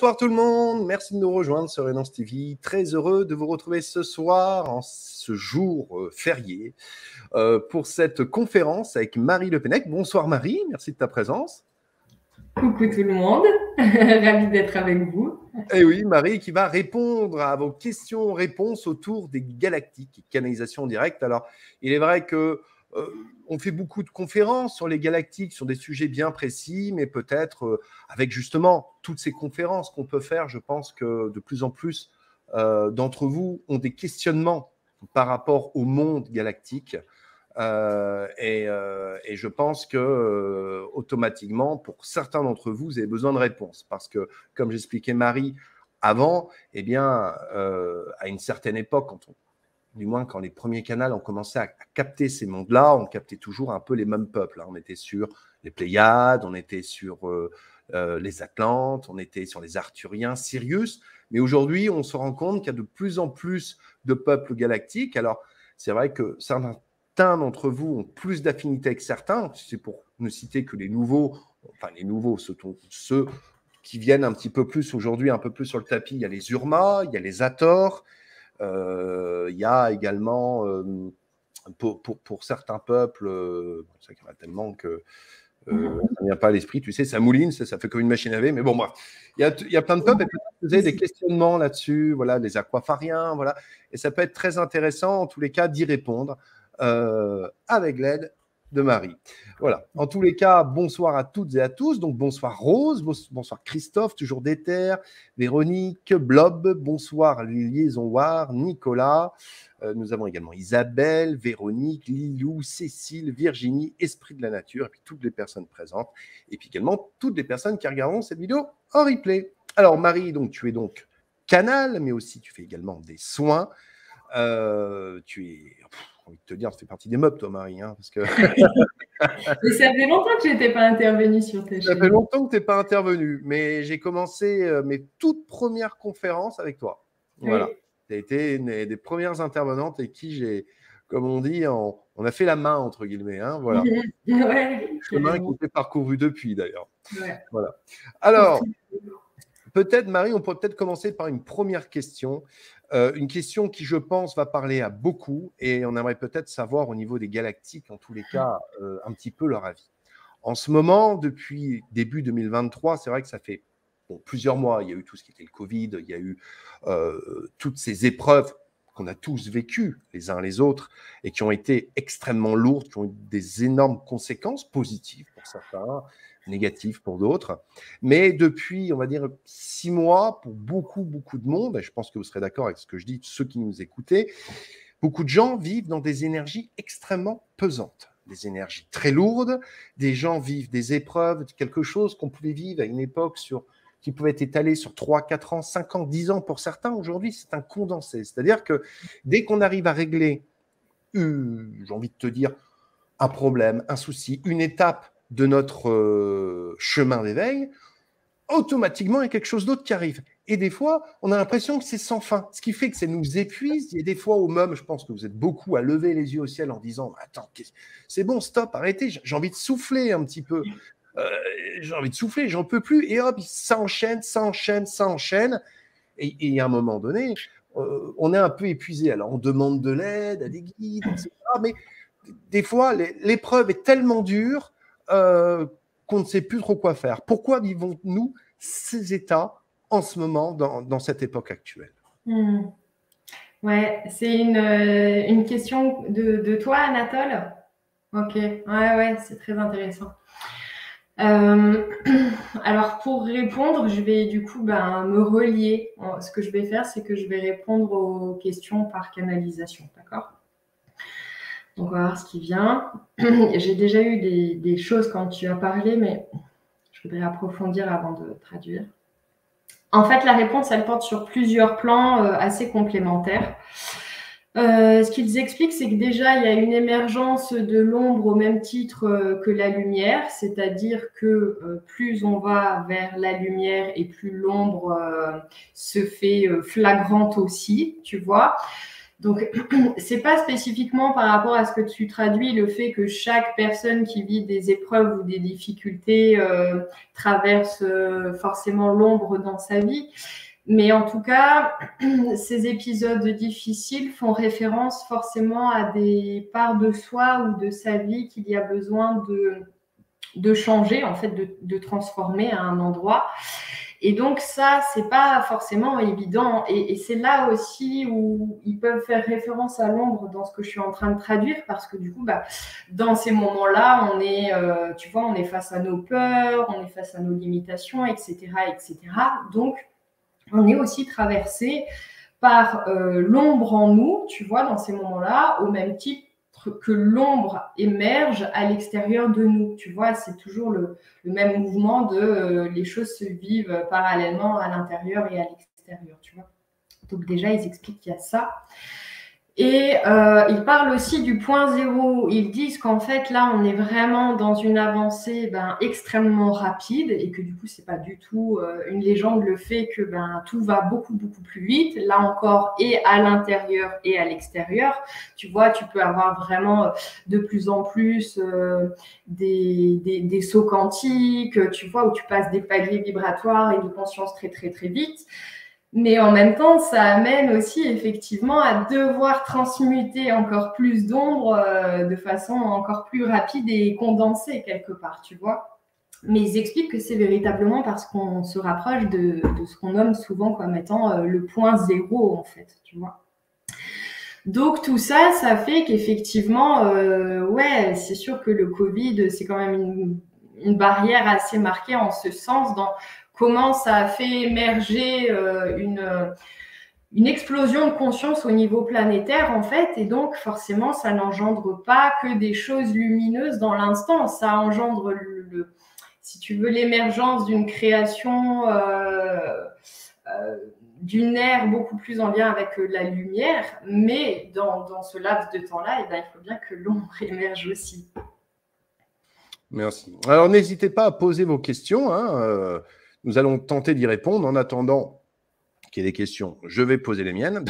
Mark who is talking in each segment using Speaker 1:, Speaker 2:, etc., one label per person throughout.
Speaker 1: Bonsoir tout le monde, merci de nous rejoindre sur Renance TV. Très heureux de vous retrouver ce soir, en ce jour férié, pour cette conférence avec Marie Le Pennec. Bonsoir Marie, merci de ta présence.
Speaker 2: Coucou tout le monde, ravie d'être avec vous.
Speaker 1: Et oui, Marie qui va répondre à vos questions-réponses autour des galactiques, canalisation directe. Alors, il est vrai que on fait beaucoup de conférences sur les galactiques, sur des sujets bien précis, mais peut-être avec justement toutes ces conférences qu'on peut faire, je pense que de plus en plus d'entre vous ont des questionnements par rapport au monde galactique. Et je pense que automatiquement, pour certains d'entre vous, vous avez besoin de réponses. Parce que, comme j'expliquais Marie avant, eh bien, à une certaine époque, du moins quand les premiers canaux ont commencé à capter ces mondes-là, on captait toujours un peu les mêmes peuples. Hein. On était sur les Pléiades, on était sur les Atlantes, on était sur les Arthuriens, Sirius. Mais aujourd'hui, on se rend compte qu'il y a de plus en plus de peuples galactiques. Alors, c'est vrai que certains d'entre vous ont plus d'affinité avec certains. C'est pour ne citer que les nouveaux, ceux qui viennent un petit peu plus aujourd'hui, un peu plus sur le tapis. Il y a les Urma, il y a les Hathor. Il y a également, pour certains peuples, c'est vrai qu'il y en a tellement que ça ne vient pas à l'esprit, tu sais, ça mouline, ça fait comme une machine à laver, mais bon, bref. Il y a plein de peuples, et peut-être que vous avez des questionnements là-dessus, voilà, les aquafariens, voilà, et ça peut être très intéressant, en tous les cas, d'y répondre avec l'aide de Marie. Voilà. En tous les cas, bonsoir à toutes et à tous. Donc, bonsoir Rose, bonsoir Christophe, toujours d'Ether, Véronique, Blob, bonsoir Liaison War, Nicolas. Nous avons également Isabelle, Véronique, Lilou, Cécile, Virginie, Esprit de la Nature, et puis toutes les personnes présentes, et puis également toutes les personnes qui regarderont cette vidéo en replay. Alors, Marie, donc, tu es donc canal, mais aussi tu fais également des soins. Tu es... J'ai envie de te dire, tu fais partie des meubles, toi, Marie. Hein, parce que...
Speaker 2: Mais ça fait longtemps que je n'étais pas intervenue sur ta chaîne.
Speaker 1: Ça fait longtemps que tu n'es pas intervenue, mais j'ai commencé mes toutes premières conférences avec toi. Voilà.
Speaker 2: Oui.
Speaker 1: Tu as été une des premières intervenantes avec qui j'ai, comme on dit, on a fait la main, entre guillemets. Hein, voilà.
Speaker 2: Ouais,
Speaker 1: chemin qui était parcouru depuis, d'ailleurs.
Speaker 2: Ouais.
Speaker 1: Voilà. Alors, peut-être, Marie, on pourrait peut-être commencer par une première question. Une question qui, je pense, va parler à beaucoup et on aimerait peut-être savoir au niveau des galactiques, en tous les cas, un petit peu leur avis. En ce moment, depuis début 2023, c'est vrai que ça fait plusieurs mois. Il y a eu tout ce qui était le Covid, il y a eu toutes ces épreuves qu'on a tous vécues les uns les autres et qui ont été extrêmement lourdes, qui ont eu des énormes conséquences positives pour certains, négatives pour d'autres. Mais depuis, on va dire, 6 mois, pour beaucoup de monde, et je pense que vous serez d'accord avec ce que je dis, ceux qui nous écoutez, beaucoup de gens vivent dans des énergies extrêmement pesantes, des énergies très lourdes, des gens vivent des épreuves, quelque chose qu'on pouvait vivre à une époque qui pouvait être étalé sur 3, 4 ans, 5 ans, 10 ans pour certains. Aujourd'hui, c'est un condensé. C'est-à-dire que dès qu'on arrive à régler, j'ai envie de te dire, un problème, un souci, une étape de notre chemin d'éveil, automatiquement, il y a quelque chose d'autre qui arrive. Et des fois, on a l'impression que c'est sans fin, ce qui fait que ça nous épuise. Il y a des fois où même, je pense que vous êtes beaucoup à lever les yeux au ciel en disant « Attends, c'est bon, stop, arrêtez, j'ai envie de souffler un petit peu. J'ai envie de souffler, j'en peux plus. » Et hop, ça enchaîne, ça enchaîne, ça enchaîne. Et à un moment donné, on est un peu épuisé. Alors, on demande de l'aide à des guides, etc. Mais des fois, l'épreuve est tellement dure qu'on ne sait plus trop quoi faire. Pourquoi vivons-nous ces états en ce moment, dans cette époque actuelle?
Speaker 2: Ouais, c'est une question de toi, Anatole? Ok, ouais, c'est très intéressant. Alors, pour répondre, je vais du coup me relier. Ce que je vais faire, c'est que je vais répondre aux questions par canalisation, d'accord? Donc, on va voir ce qui vient. J'ai déjà eu des choses quand tu as parlé, mais je voudrais approfondir avant de traduire. En fait, la réponse, elle porte sur plusieurs plans assez complémentaires. Ce qu'ils expliquent, c'est que déjà, il y a une émergence de l'ombre au même titre que la lumière, c'est-à-dire que plus on va vers la lumière et plus l'ombre se fait flagrante aussi, tu vois. Donc, c'est pas spécifiquement par rapport à ce que tu traduis, le fait que chaque personne qui vit des épreuves ou des difficultés traverse forcément l'ombre dans sa vie. Mais en tout cas, ces épisodes difficiles font référence forcément à des parts de soi ou de sa vie qu'il y a besoin de changer, en fait, de transformer à un endroit. Et donc ça, c'est pas forcément évident. Et c'est là aussi où ils peuvent faire référence à l'ombre dans ce que je suis en train de traduire, parce que du coup, dans ces moments-là, on est, tu vois, on est face à nos peurs, on est face à nos limitations, etc., etc. Donc, on est aussi traversé par l'ombre en nous, tu vois, dans ces moments-là, au même titre que l'ombre émerge à l'extérieur de nous. Tu vois, c'est toujours le même mouvement de les choses se vivent parallèlement à l'intérieur et à l'extérieur, tu vois. Donc déjà, ils expliquent qu'il y a ça. Et ils parlent aussi du point zéro. Ils disent qu'en fait, là, on est vraiment dans une avancée extrêmement rapide et que du coup, c'est pas du tout une légende, le fait que tout va beaucoup, beaucoup plus vite. Là encore, et à l'intérieur et à l'extérieur. Tu vois, tu peux avoir vraiment de plus en plus des sauts quantiques, tu vois, où tu passes des paliers vibratoires et de conscience très, très, très vite. Mais en même temps, ça amène aussi effectivement à devoir transmuter encore plus d'ombre de façon encore plus rapide et condensée quelque part, tu vois. Mais ils expliquent que c'est véritablement parce qu'on se rapproche de ce qu'on nomme souvent comme étant le point zéro, en fait, tu vois. Donc tout ça, ça fait qu'effectivement, ouais, c'est sûr que le Covid, c'est quand même une barrière assez marquée en ce sens dans comment ça a fait émerger une explosion de conscience au niveau planétaire, en fait, et donc forcément, ça n'engendre pas que des choses lumineuses dans l'instant, ça engendre, si tu veux, l'émergence d'une création, d'une ère beaucoup plus en lien avec la lumière, mais dans ce laps de temps-là, il faut bien que l'ombre émerge aussi.
Speaker 1: Merci. Alors, n'hésitez pas à poser vos questions. Hein. Nous allons tenter d'y répondre. En attendant qu'il y ait des questions, je vais poser les miennes.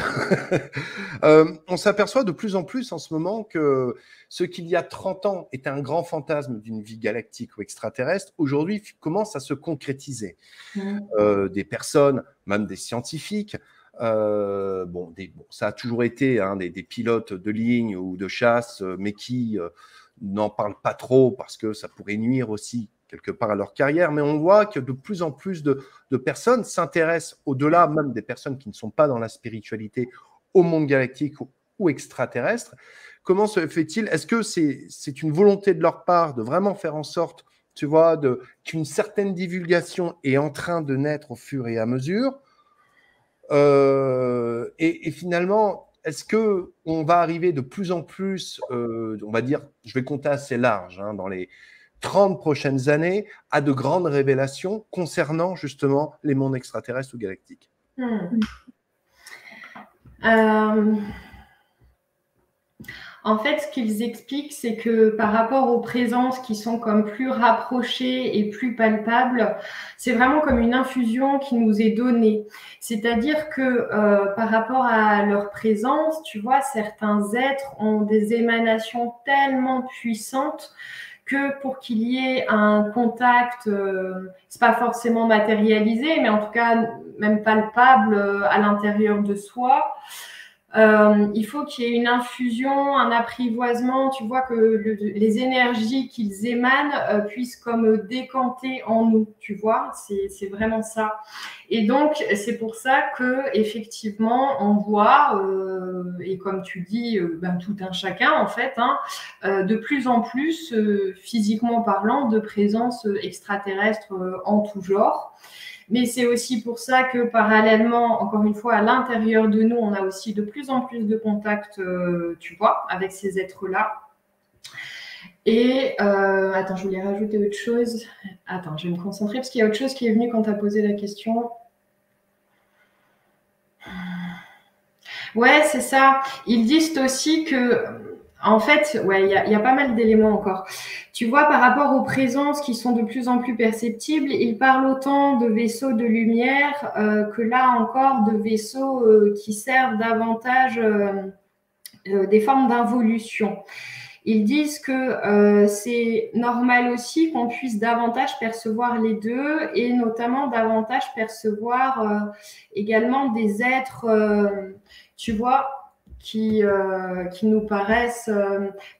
Speaker 1: On s'aperçoit de plus en plus en ce moment que ce qu'il y a 30 ans était un grand fantasme d'une vie galactique ou extraterrestre, aujourd'hui commence à se concrétiser. Des personnes, même des scientifiques, ça a toujours été des pilotes de ligne ou de chasse, mais qui n'en parlent pas trop parce que ça pourrait nuire aussi quelque part à leur carrière, mais on voit que de plus en plus de personnes s'intéressent, au-delà même des personnes qui ne sont pas dans la spiritualité, au monde galactique ou extraterrestre. Comment se fait-il? Est-ce que c'est une volonté de leur part de vraiment faire en sorte, tu vois, qu'une certaine divulgation est en train de naître au fur et à mesure et finalement, est-ce qu'on va arriver de plus en plus, on va dire, je vais compter assez large, dans les 30 prochaines années, à de grandes révélations concernant justement les mondes extraterrestres ou galactiques?
Speaker 2: En fait, ce qu'ils expliquent, c'est que par rapport aux présences qui sont comme plus rapprochées et plus palpables, c'est vraiment comme une infusion qui nous est donnée. C'est-à-dire que par rapport à leur présence, tu vois, certains êtres ont des émanations tellement puissantes que pour qu'il y ait un contact, c'est pas forcément matérialisé, mais en tout cas même palpable à l'intérieur de soi. Il faut qu'il y ait une infusion, un apprivoisement, tu vois, que les énergies qu'ils émanent puissent comme décanter en nous, tu vois, c'est vraiment ça. Et donc, c'est pour ça que effectivement, on voit, et comme tu dis, tout un chacun en fait, de plus en plus, physiquement parlant, de présence extraterrestre en tout genre. Mais c'est aussi pour ça que parallèlement, encore une fois, à l'intérieur de nous, on a aussi de plus en plus de contacts, tu vois, avec ces êtres-là. Et attends, je voulais rajouter autre chose. Attends, je vais me concentrer parce qu'il y a autre chose qui est venu quand tu as posé la question. Ouais, c'est ça. Ils disent aussi que, en fait, ouais, il y a pas mal d'éléments encore. Tu vois, par rapport aux présences qui sont de plus en plus perceptibles, ils parlent autant de vaisseaux de lumière que là encore de vaisseaux qui servent davantage des formes d'involution. Ils disent que c'est normal aussi qu'on puisse davantage percevoir les deux et notamment davantage percevoir également des êtres, tu vois, qui nous paraissent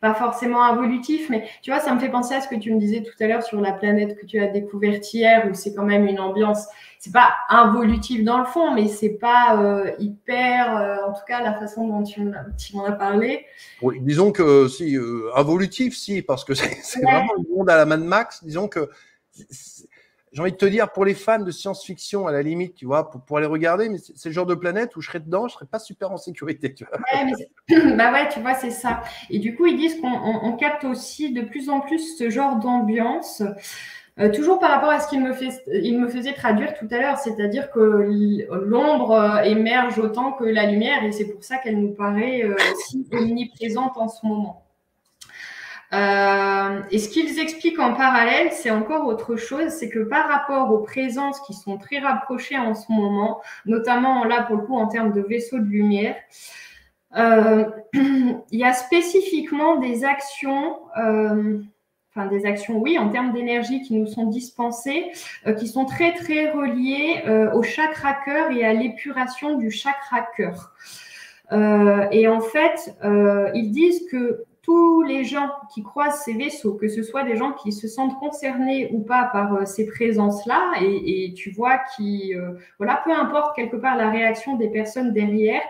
Speaker 2: pas forcément involutifs, mais tu vois, ça me fait penser à ce que tu me disais tout à l'heure sur la planète que tu as découverte hier, où c'est quand même une ambiance, c'est pas involutif dans le fond, mais c'est pas hyper, en tout cas la façon dont tu m'en as parlé.
Speaker 1: Oui, disons que si, involutif, si, parce que c'est vraiment le monde à la Mad Max. Disons que j'ai envie de te dire, pour les fans de science-fiction, à la limite, tu vois, pour aller regarder, mais c'est le genre de planète où je serais dedans, je serais pas super en sécurité, tu vois.
Speaker 2: Ouais, bah ouais, tu vois, c'est ça. Et du coup, ils disent qu'on capte aussi de plus en plus ce genre d'ambiance. Toujours par rapport à ce qu'il me faisait traduire tout à l'heure, c'est-à-dire que l'ombre émerge autant que la lumière et c'est pour ça qu'elle nous paraît si omniprésente en ce moment. Et ce qu'ils expliquent en parallèle, c'est encore autre chose, c'est que par rapport aux présences qui sont très rapprochées en ce moment, notamment là pour le coup en termes de vaisseaux de lumière, il y a spécifiquement des actions, des actions, oui, en termes d'énergie qui nous sont dispensées, qui sont très, très reliées au chakra cœur et à l'épuration du chakra cœur. Et en fait, ils disent que tous les gens qui croisent ces vaisseaux, que ce soit des gens qui se sentent concernés ou pas par ces présences-là, et tu vois voilà, peu importe quelque part la réaction des personnes derrière,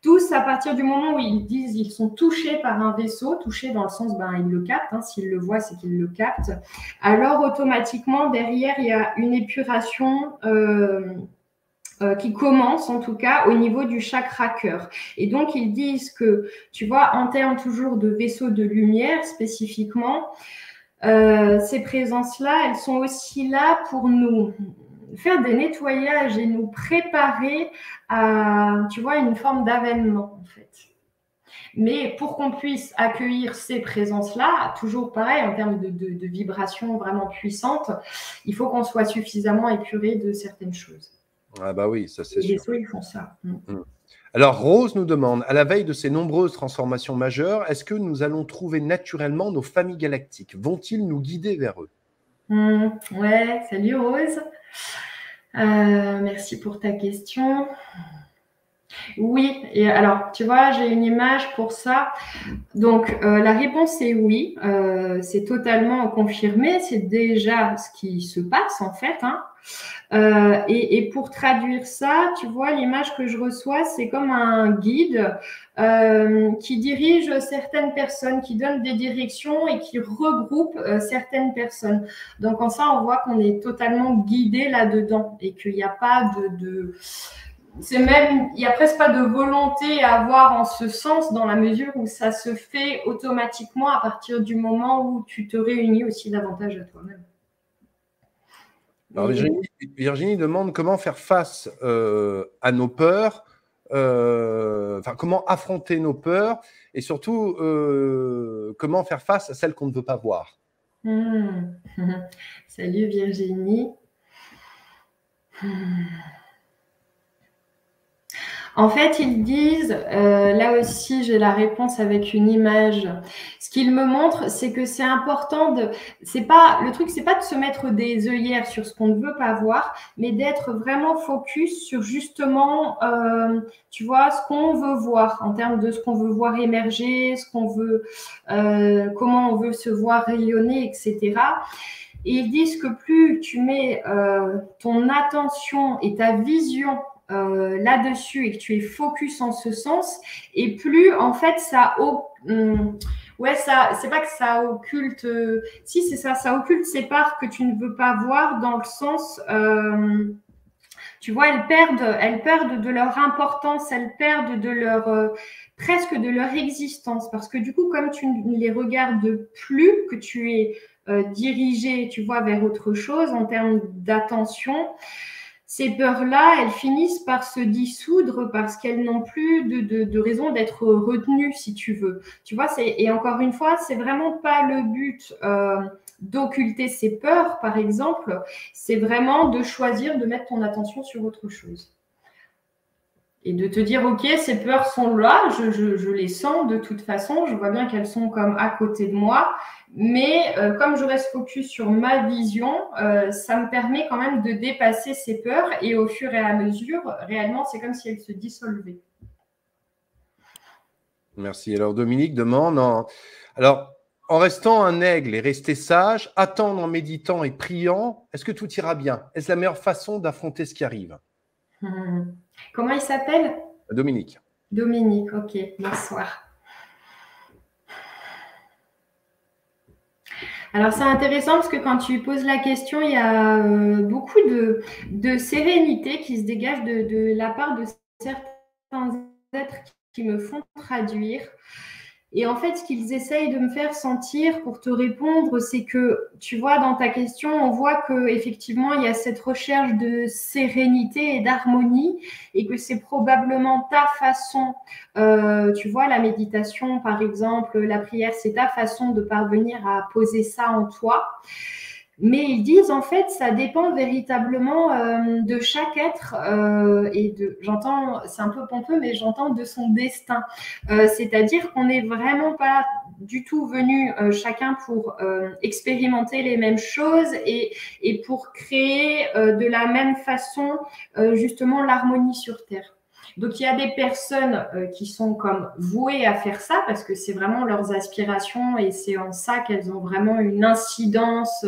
Speaker 2: tous, à partir du moment où ils disent ils sont touchés par un vaisseau, touchés dans le sens, ils le captent, hein, s'ils le voient, c'est qu'ils le captent, alors automatiquement, derrière, il y a une épuration qui commence, en tout cas, au niveau du chakra cœur. Et donc, ils disent que, tu vois, en termes toujours de vaisseaux de lumière, spécifiquement, ces présences-là, elles sont aussi là pour nous faire des nettoyages et nous préparer à, tu vois, une forme d'avènement, en fait. Mais pour qu'on puisse accueillir ces présences-là, toujours pareil, en termes de vibrations vraiment puissantes, il faut qu'on soit suffisamment épuré de certaines choses.
Speaker 1: Ah bah oui, ça c'est
Speaker 2: Les
Speaker 1: sûr.
Speaker 2: vaisseaux, ils font ça.
Speaker 1: Alors, Rose nous demande, à la veille de ces nombreuses transformations majeures, est-ce que nous allons trouver naturellement nos familles galactiques? Vont-ils nous guider vers eux?
Speaker 2: Ouais, salut Rose. Merci pour ta question. Oui, et alors, tu vois, j'ai une image pour ça. Donc, la réponse est oui, c'est totalement confirmé, c'est déjà ce qui se passe en fait, hein. Et pour traduire ça, tu vois, l'image que je reçois, c'est comme un guide qui dirige certaines personnes, qui donne des directions et qui regroupe certaines personnes. Donc, en ça, on voit qu'on est totalement guidé là-dedans et qu'il n'y a pas c'est même, il n'y a presque pas de volonté à avoir en ce sens dans la mesure où ça se fait automatiquement à partir du moment où tu te réunis aussi davantage à toi-même.
Speaker 1: Alors, Virginie demande comment faire face à nos peurs, comment affronter nos peurs et surtout comment faire face à celles qu'on ne veut pas voir.
Speaker 2: Salut Virginie. En fait, ils disent, là aussi j'ai la réponse avec une image. Ce qu'ils me montrent, c'est que c'est important le truc, c'est pas de se mettre des œillères sur ce qu'on ne veut pas voir, mais d'être vraiment focus sur justement, tu vois, ce qu'on veut voir en termes de ce qu'on veut voir émerger, ce qu'on veut, comment on veut se voir rayonner, etc. Et ils disent que plus tu mets ton attention et ta vision là-dessus et que tu es focus en ce sens, et plus en fait ça c'est pas que ça occulte, si c'est ça, ça occulte ces parts que tu ne veux pas voir dans le sens, tu vois, elles perdent de leur importance, elles perdent de leur presque de leur existence, parce que du coup, comme tu ne les regardes plus, que tu es dirigé, tu vois, vers autre chose en termes d'attention, ces peurs-là, elles finissent par se dissoudre parce qu'elles n'ont plus de raison d'être retenues, si tu veux. Tu vois, et encore une fois, c'est vraiment pas le but d'occulter ces peurs, par exemple. C'est vraiment de choisir de mettre ton attention sur autre chose. Et de te dire, OK, ces peurs sont là, je les sens de toute façon, je vois bien qu'elles sont comme à côté de moi, mais comme je reste focus sur ma vision, ça me permet quand même de dépasser ces peurs et au fur et à mesure, réellement, c'est comme si elles se dissolvaient.
Speaker 1: Merci. Alors, Dominique demande, alors, en restant un aigle et rester sage, attendre en méditant et priant, est-ce que tout ira bien? Est-ce la meilleure façon d'affronter ce qui arrive?
Speaker 2: Comment il s'appelle?
Speaker 1: Dominique.
Speaker 2: Dominique, OK, bonsoir. Alors, c'est intéressant parce que quand tu poses la question, il y a beaucoup de sérénité qui se dégage de la part de certains êtres qui me font traduire. Et en fait, ce qu'ils essayent de me faire sentir pour te répondre, c'est que, tu vois, dans ta question, on voit qu'effectivement, il y a cette recherche de sérénité et d'harmonie et que c'est probablement ta façon, tu vois, la méditation, par exemple, la prière, c'est ta façon de parvenir à poser ça en toi. Mais ils disent en fait, ça dépend véritablement de chaque être et j'entends, c'est un peu pompeux, mais j'entends de son destin. C'est-à-dire qu'on n'est vraiment pas du tout venu chacun pour expérimenter les mêmes choses et pour créer de la même façon justement l'harmonie sur Terre. Donc, il y a des personnes qui sont comme vouées à faire ça parce que c'est vraiment leurs aspirations et c'est en ça qu'elles ont vraiment une incidence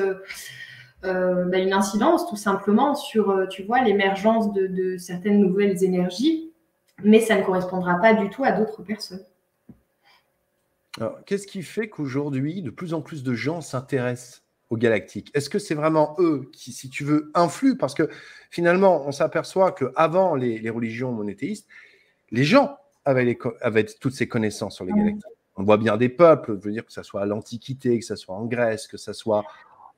Speaker 2: tout simplement sur, tu vois, l'émergence de certaines nouvelles énergies, mais ça ne correspondra pas du tout à d'autres personnes.
Speaker 1: Alors, qu'est-ce qui fait qu'aujourd'hui, de plus en plus de gens s'intéressent aux galactiques? Est-ce que c'est vraiment eux qui, si tu veux, influent? Parce que finalement, on s'aperçoit qu'avant les religions monothéistes, les gens avaient toutes ces connaissances sur les galactiques. On voit bien des peuples, je veux dire que ce soit à l'Antiquité, que ce soit en Grèce, que ce soit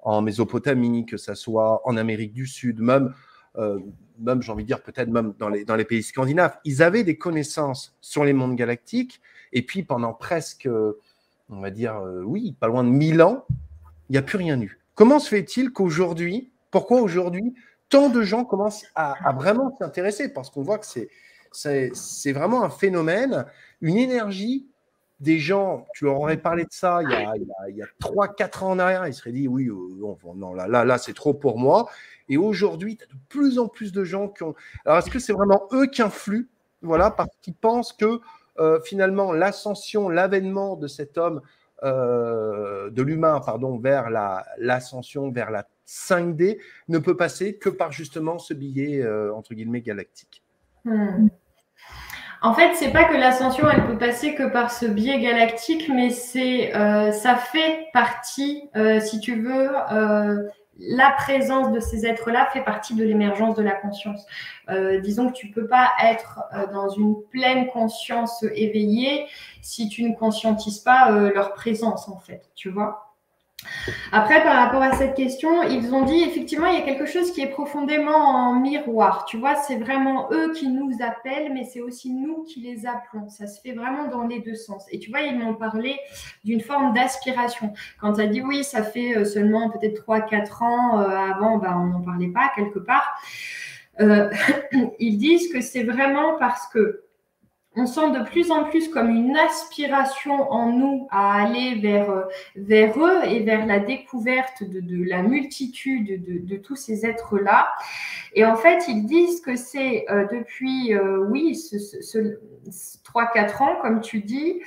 Speaker 1: en Mésopotamie, que ce soit en Amérique du Sud, même j'ai envie de dire peut-être même dans les pays scandinaves. Ils avaient des connaissances sur les mondes galactiques, et puis pendant presque, on va dire, oui, pas loin de 1000 ans, il n'y a plus rien eu. Comment se fait-il qu'aujourd'hui, pourquoi aujourd'hui, tant de gens commencent à vraiment s'intéresser? Parce qu'on voit que c'est vraiment un phénomène, une énergie des gens, tu leur aurais parlé de ça il y a 3-4 ans en arrière, ils seraient dit oui, non, là c'est trop pour moi. Et aujourd'hui, tu as de plus en plus de gens qui ont. Alors, est-ce que c'est vraiment eux qui influent? Voilà, parce qu'ils pensent que finalement, l'ascension, l'avènement de cet homme, de l'humain, pardon, vers l'ascension, vers la 5D, ne peut passer que par justement ce billet, entre guillemets, galactique.
Speaker 2: En fait, c'est pas que l'ascension, elle peut passer que par ce biais galactique, mais ça fait partie, si tu veux, la présence de ces êtres-là fait partie de l'émergence de la conscience. Disons que tu peux pas être dans une pleine conscience éveillée si tu ne conscientises pas leur présence, en fait, tu vois. Après, par rapport à cette question, ils ont dit effectivement, il y a quelque chose qui est profondément en miroir. Tu vois, c'est vraiment eux qui nous appellent, mais c'est aussi nous qui les appelons. Ça se fait vraiment dans les deux sens. Et tu vois, ils m'ont parlé d'une forme d'aspiration. Quand tu as dit oui, ça fait seulement peut-être 3-4 ans avant, on n'en parlait pas quelque part. Ils disent que c'est vraiment parce que on sent de plus en plus comme une aspiration en nous à aller vers eux et vers la découverte de la multitude de tous ces êtres-là. Et en fait, ils disent que c'est depuis, 3-4 ans, comme tu dis,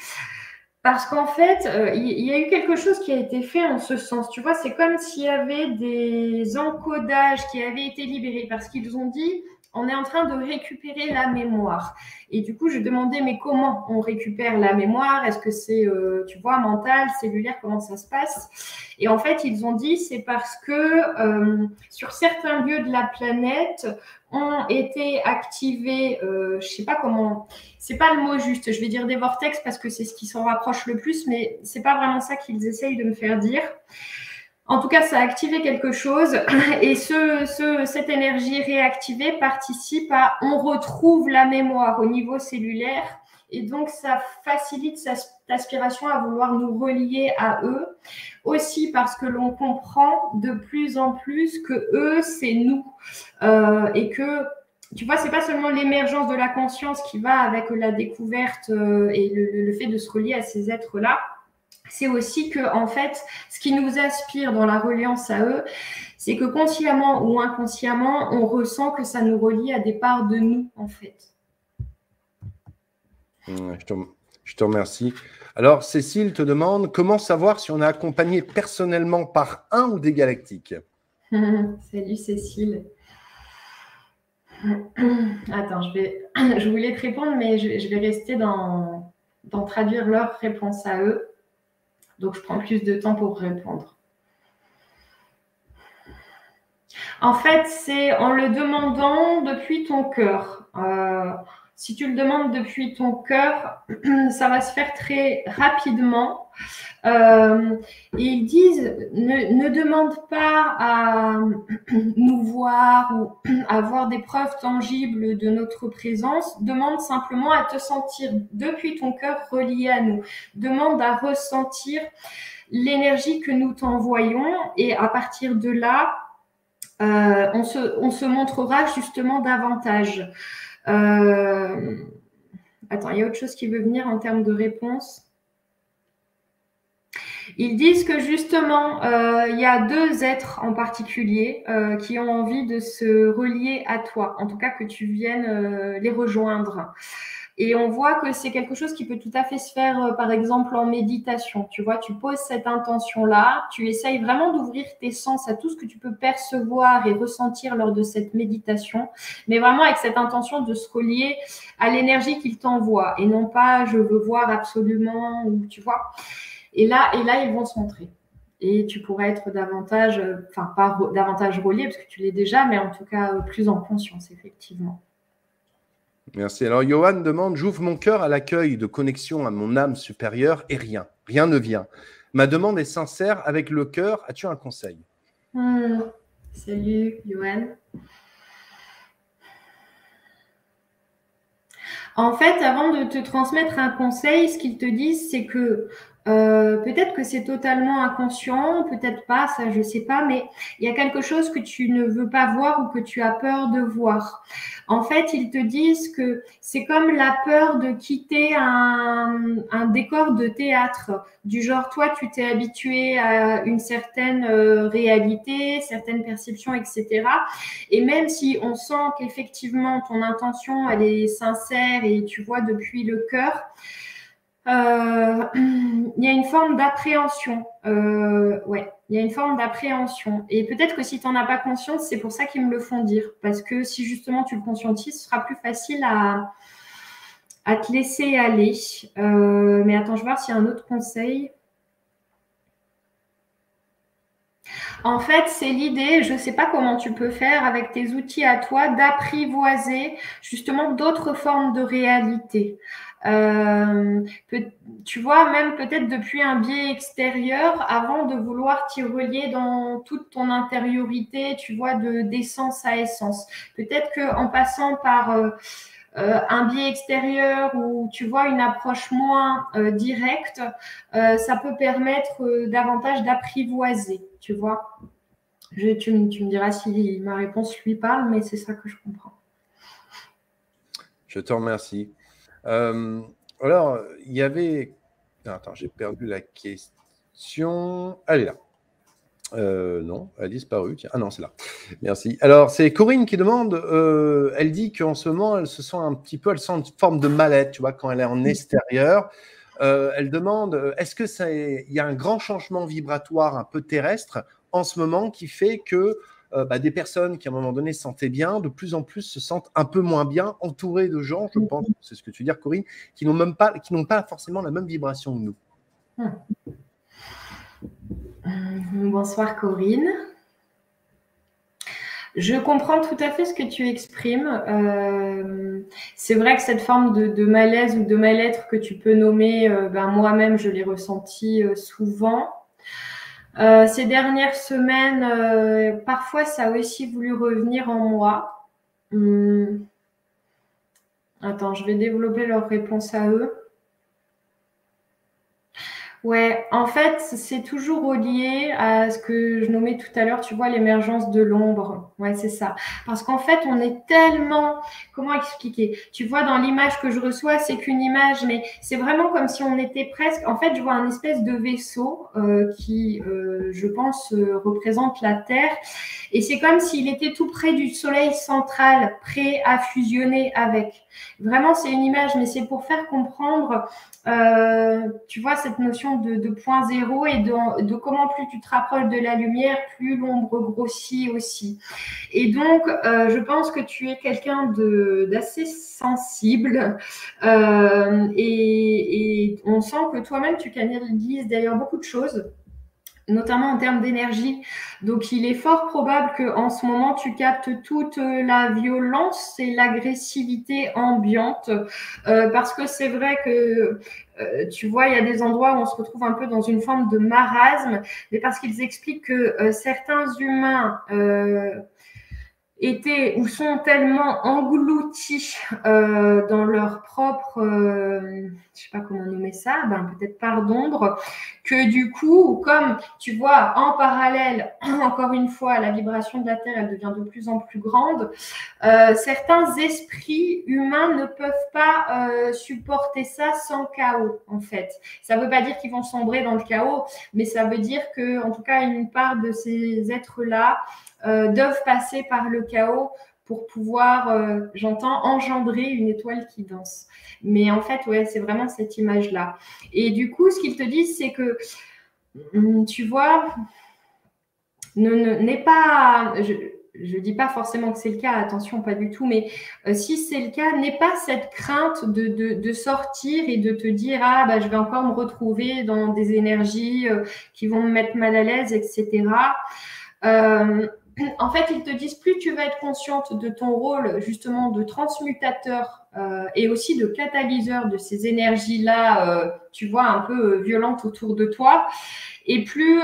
Speaker 2: parce qu'en fait, il y a eu quelque chose qui a été fait en ce sens. Tu vois, c'est comme s'il y avait des encodages qui avaient été libérés parce qu'ils ont dit on est en train de récupérer la mémoire. Et du coup, je demandais, mais comment on récupère la mémoire? Est-ce que c'est, tu vois, mental, cellulaire, comment ça se passe? Et en fait, ils ont dit, c'est parce que sur certains lieux de la planète ont été activés, je sais pas comment, c'est pas le mot juste, je vais dire des vortex parce que c'est ce qui s'en rapproche le plus, mais c'est pas vraiment ça qu'ils essayent de me faire dire. En tout cas, ça a activé quelque chose et cette énergie réactivée participe à on retrouve la mémoire au niveau cellulaire et donc ça facilite cette aspiration à vouloir nous relier à eux. Aussi parce que l'on comprend de plus en plus que eux, c'est nous et que tu vois, c'est pas seulement l'émergence de la conscience qui va avec la découverte et le fait de se relier à ces êtres-là. C'est aussi que, en fait, ce qui nous aspire dans la reliance à eux, c'est que consciemment ou inconsciemment, on ressent que ça nous relie à des parts de nous, en fait.
Speaker 1: Je te remercie. Alors, Cécile te demande comment savoir si on est accompagné personnellement par un ou des galactiques.
Speaker 2: Salut Cécile. Attends, je voulais te répondre, mais je vais rester dans traduire leur réponse à eux. Donc, je prends plus de temps pour répondre. En fait, c'est en le demandant depuis ton cœur. Si tu le demandes depuis ton cœur, ça va se faire très rapidement. Ils disent, ne demande pas à nous voir ou à avoir des preuves tangibles de notre présence. Demande simplement à te sentir depuis ton cœur relié à nous. Demande à ressentir l'énergie que nous t'envoyons et à partir de là, on se montrera justement davantage. Attends, il y a autre chose qui veut venir en termes de réponse. Ils disent que justement, il y a deux êtres en particulier qui ont envie de se relier à toi, en tout cas que tu viennes les rejoindre. Et on voit que c'est quelque chose qui peut tout à fait se faire, par exemple, en méditation. Tu vois, tu poses cette intention-là, tu essayes vraiment d'ouvrir tes sens à tout ce que tu peux percevoir et ressentir lors de cette méditation, mais vraiment avec cette intention de se relier à l'énergie qu'il t'envoie et non pas je veux voir absolument, ou tu vois. Et là, ils vont se montrer. Et tu pourrais être davantage, enfin pas davantage relié parce que tu l'es déjà, mais en tout cas plus en conscience, effectivement.
Speaker 1: Merci. Alors, Johan demande, j'ouvre mon cœur à l'accueil de connexion à mon âme supérieure et rien ne vient. Ma demande est sincère, avec le cœur, as-tu un conseil?
Speaker 2: Salut, Johan. En fait, avant de te transmettre un conseil, ce qu'ils te disent, c'est que peut-être que c'est totalement inconscient, peut-être pas, ça je sais pas, mais il y a quelque chose que tu ne veux pas voir ou que tu as peur de voir. En fait, ils te disent que c'est comme la peur de quitter un décor de théâtre. Du genre, toi, tu t'es habitué à une certaine réalité, certaines perceptions, etc. Et même si on sent qu'effectivement ton intention, elle est sincère et tu vois depuis le cœur, il y a une forme d'appréhension. Ouais, il y a une forme d'appréhension. Et peut-être que si tu n'en as pas conscience, c'est pour ça qu'ils me le font dire. Parce que si justement tu le conscientises, ce sera plus facile à te laisser aller. Mais attends, je vais voir s'il y a un autre conseil. En fait, c'est l'idée, je ne sais pas comment tu peux faire avec tes outils à toi, d'apprivoiser justement d'autres formes de réalité. Tu vois, même peut-être depuis un biais extérieur, avant de vouloir t'y relier dans toute ton intériorité, tu vois, d'essence à essence. Peut-être qu'en passant par un biais extérieur ou tu vois une approche moins directe, ça peut permettre davantage d'apprivoiser, tu vois. Tu me diras si ma réponse lui parle, mais c'est ça que je comprends.
Speaker 1: Je te remercie. Alors, il y avait... Attends, j'ai perdu la question. Elle est là. Non, elle a disparu. Tiens. Ah non, c'est là. Merci. Alors, c'est Corinne qui demande, elle dit qu'en ce moment, elle se sent un petit peu, elle sent une forme de mal-être, tu vois, quand elle est en extérieur. Elle demande, est-ce que il y a un grand changement vibratoire un peu terrestre en ce moment qui fait que des personnes qui à un moment donné se sentaient bien, de plus en plus se sentent un peu moins bien, entourées de gens, je pense, c'est ce que tu veux dire, Corinne, qui n'ont pas forcément la même vibration que nous.
Speaker 2: Bonsoir Corinne. Je comprends tout à fait ce que tu exprimes. C'est vrai que cette forme de malaise ou de mal-être que tu peux nommer, moi-même, je l'ai ressenti souvent. Ces dernières semaines, parfois, ça a aussi voulu revenir en moi. Attends, je vais développer leur réponse à eux. Ouais, en fait, c'est toujours relié à ce que je nommais tout à l'heure, tu vois, l'émergence de l'ombre. Ouais, c'est ça. Parce qu'en fait, on est tellement... Comment expliquer? Tu vois, dans l'image que je reçois, c'est qu'une image, mais c'est vraiment comme si on était presque... En fait, je vois un espèce de vaisseau qui, je pense, représente la Terre. Et c'est comme s'il était tout près du Soleil central, prêt à fusionner avec. Vraiment, c'est une image, mais c'est pour faire comprendre... tu vois, cette notion de point zéro et de comment plus tu te rapproches de la lumière, plus l'ombre grossit aussi. Et donc, je pense que tu es quelqu'un d'assez sensible et on sent que toi-même, tu canalises d'ailleurs beaucoup de choses, notamment en termes d'énergie. Donc, il est fort probable qu'en ce moment, tu captes toute la violence et l'agressivité ambiante, parce que c'est vrai que, tu vois, il y a des endroits où on se retrouve un peu dans une forme de marasme, mais parce qu'ils expliquent que certains humains étaient ou sont tellement engloutis dans leur propre, je sais pas comment nommer ça, peut-être part d'ombre, que du coup, comme tu vois, en parallèle, encore une fois, la vibration de la Terre, elle devient de plus en plus grande. Certains esprits humains ne peuvent pas supporter ça sans chaos, en fait. Ça ne veut pas dire qu'ils vont sombrer dans le chaos, mais ça veut dire que, en tout cas, une part de ces êtres-là doivent passer par le chaos pour pouvoir, j'entends, engendrer une étoile qui danse. Mais en fait, ouais, c'est vraiment cette image-là. Et du coup, ce qu'ils te disent, c'est que, tu vois, n'est pas... Je dis pas forcément que c'est le cas, attention, pas du tout, mais si c'est le cas, n'aie pas cette crainte de sortir et de te dire « Ah, bah, je vais encore me retrouver dans des énergies qui vont me mettre mal à l'aise, etc. » En fait, ils te disent plus tu vas être consciente de ton rôle justement de transmutateur et aussi de catalyseur de ces énergies-là, tu vois, un peu violentes autour de toi. Et plus,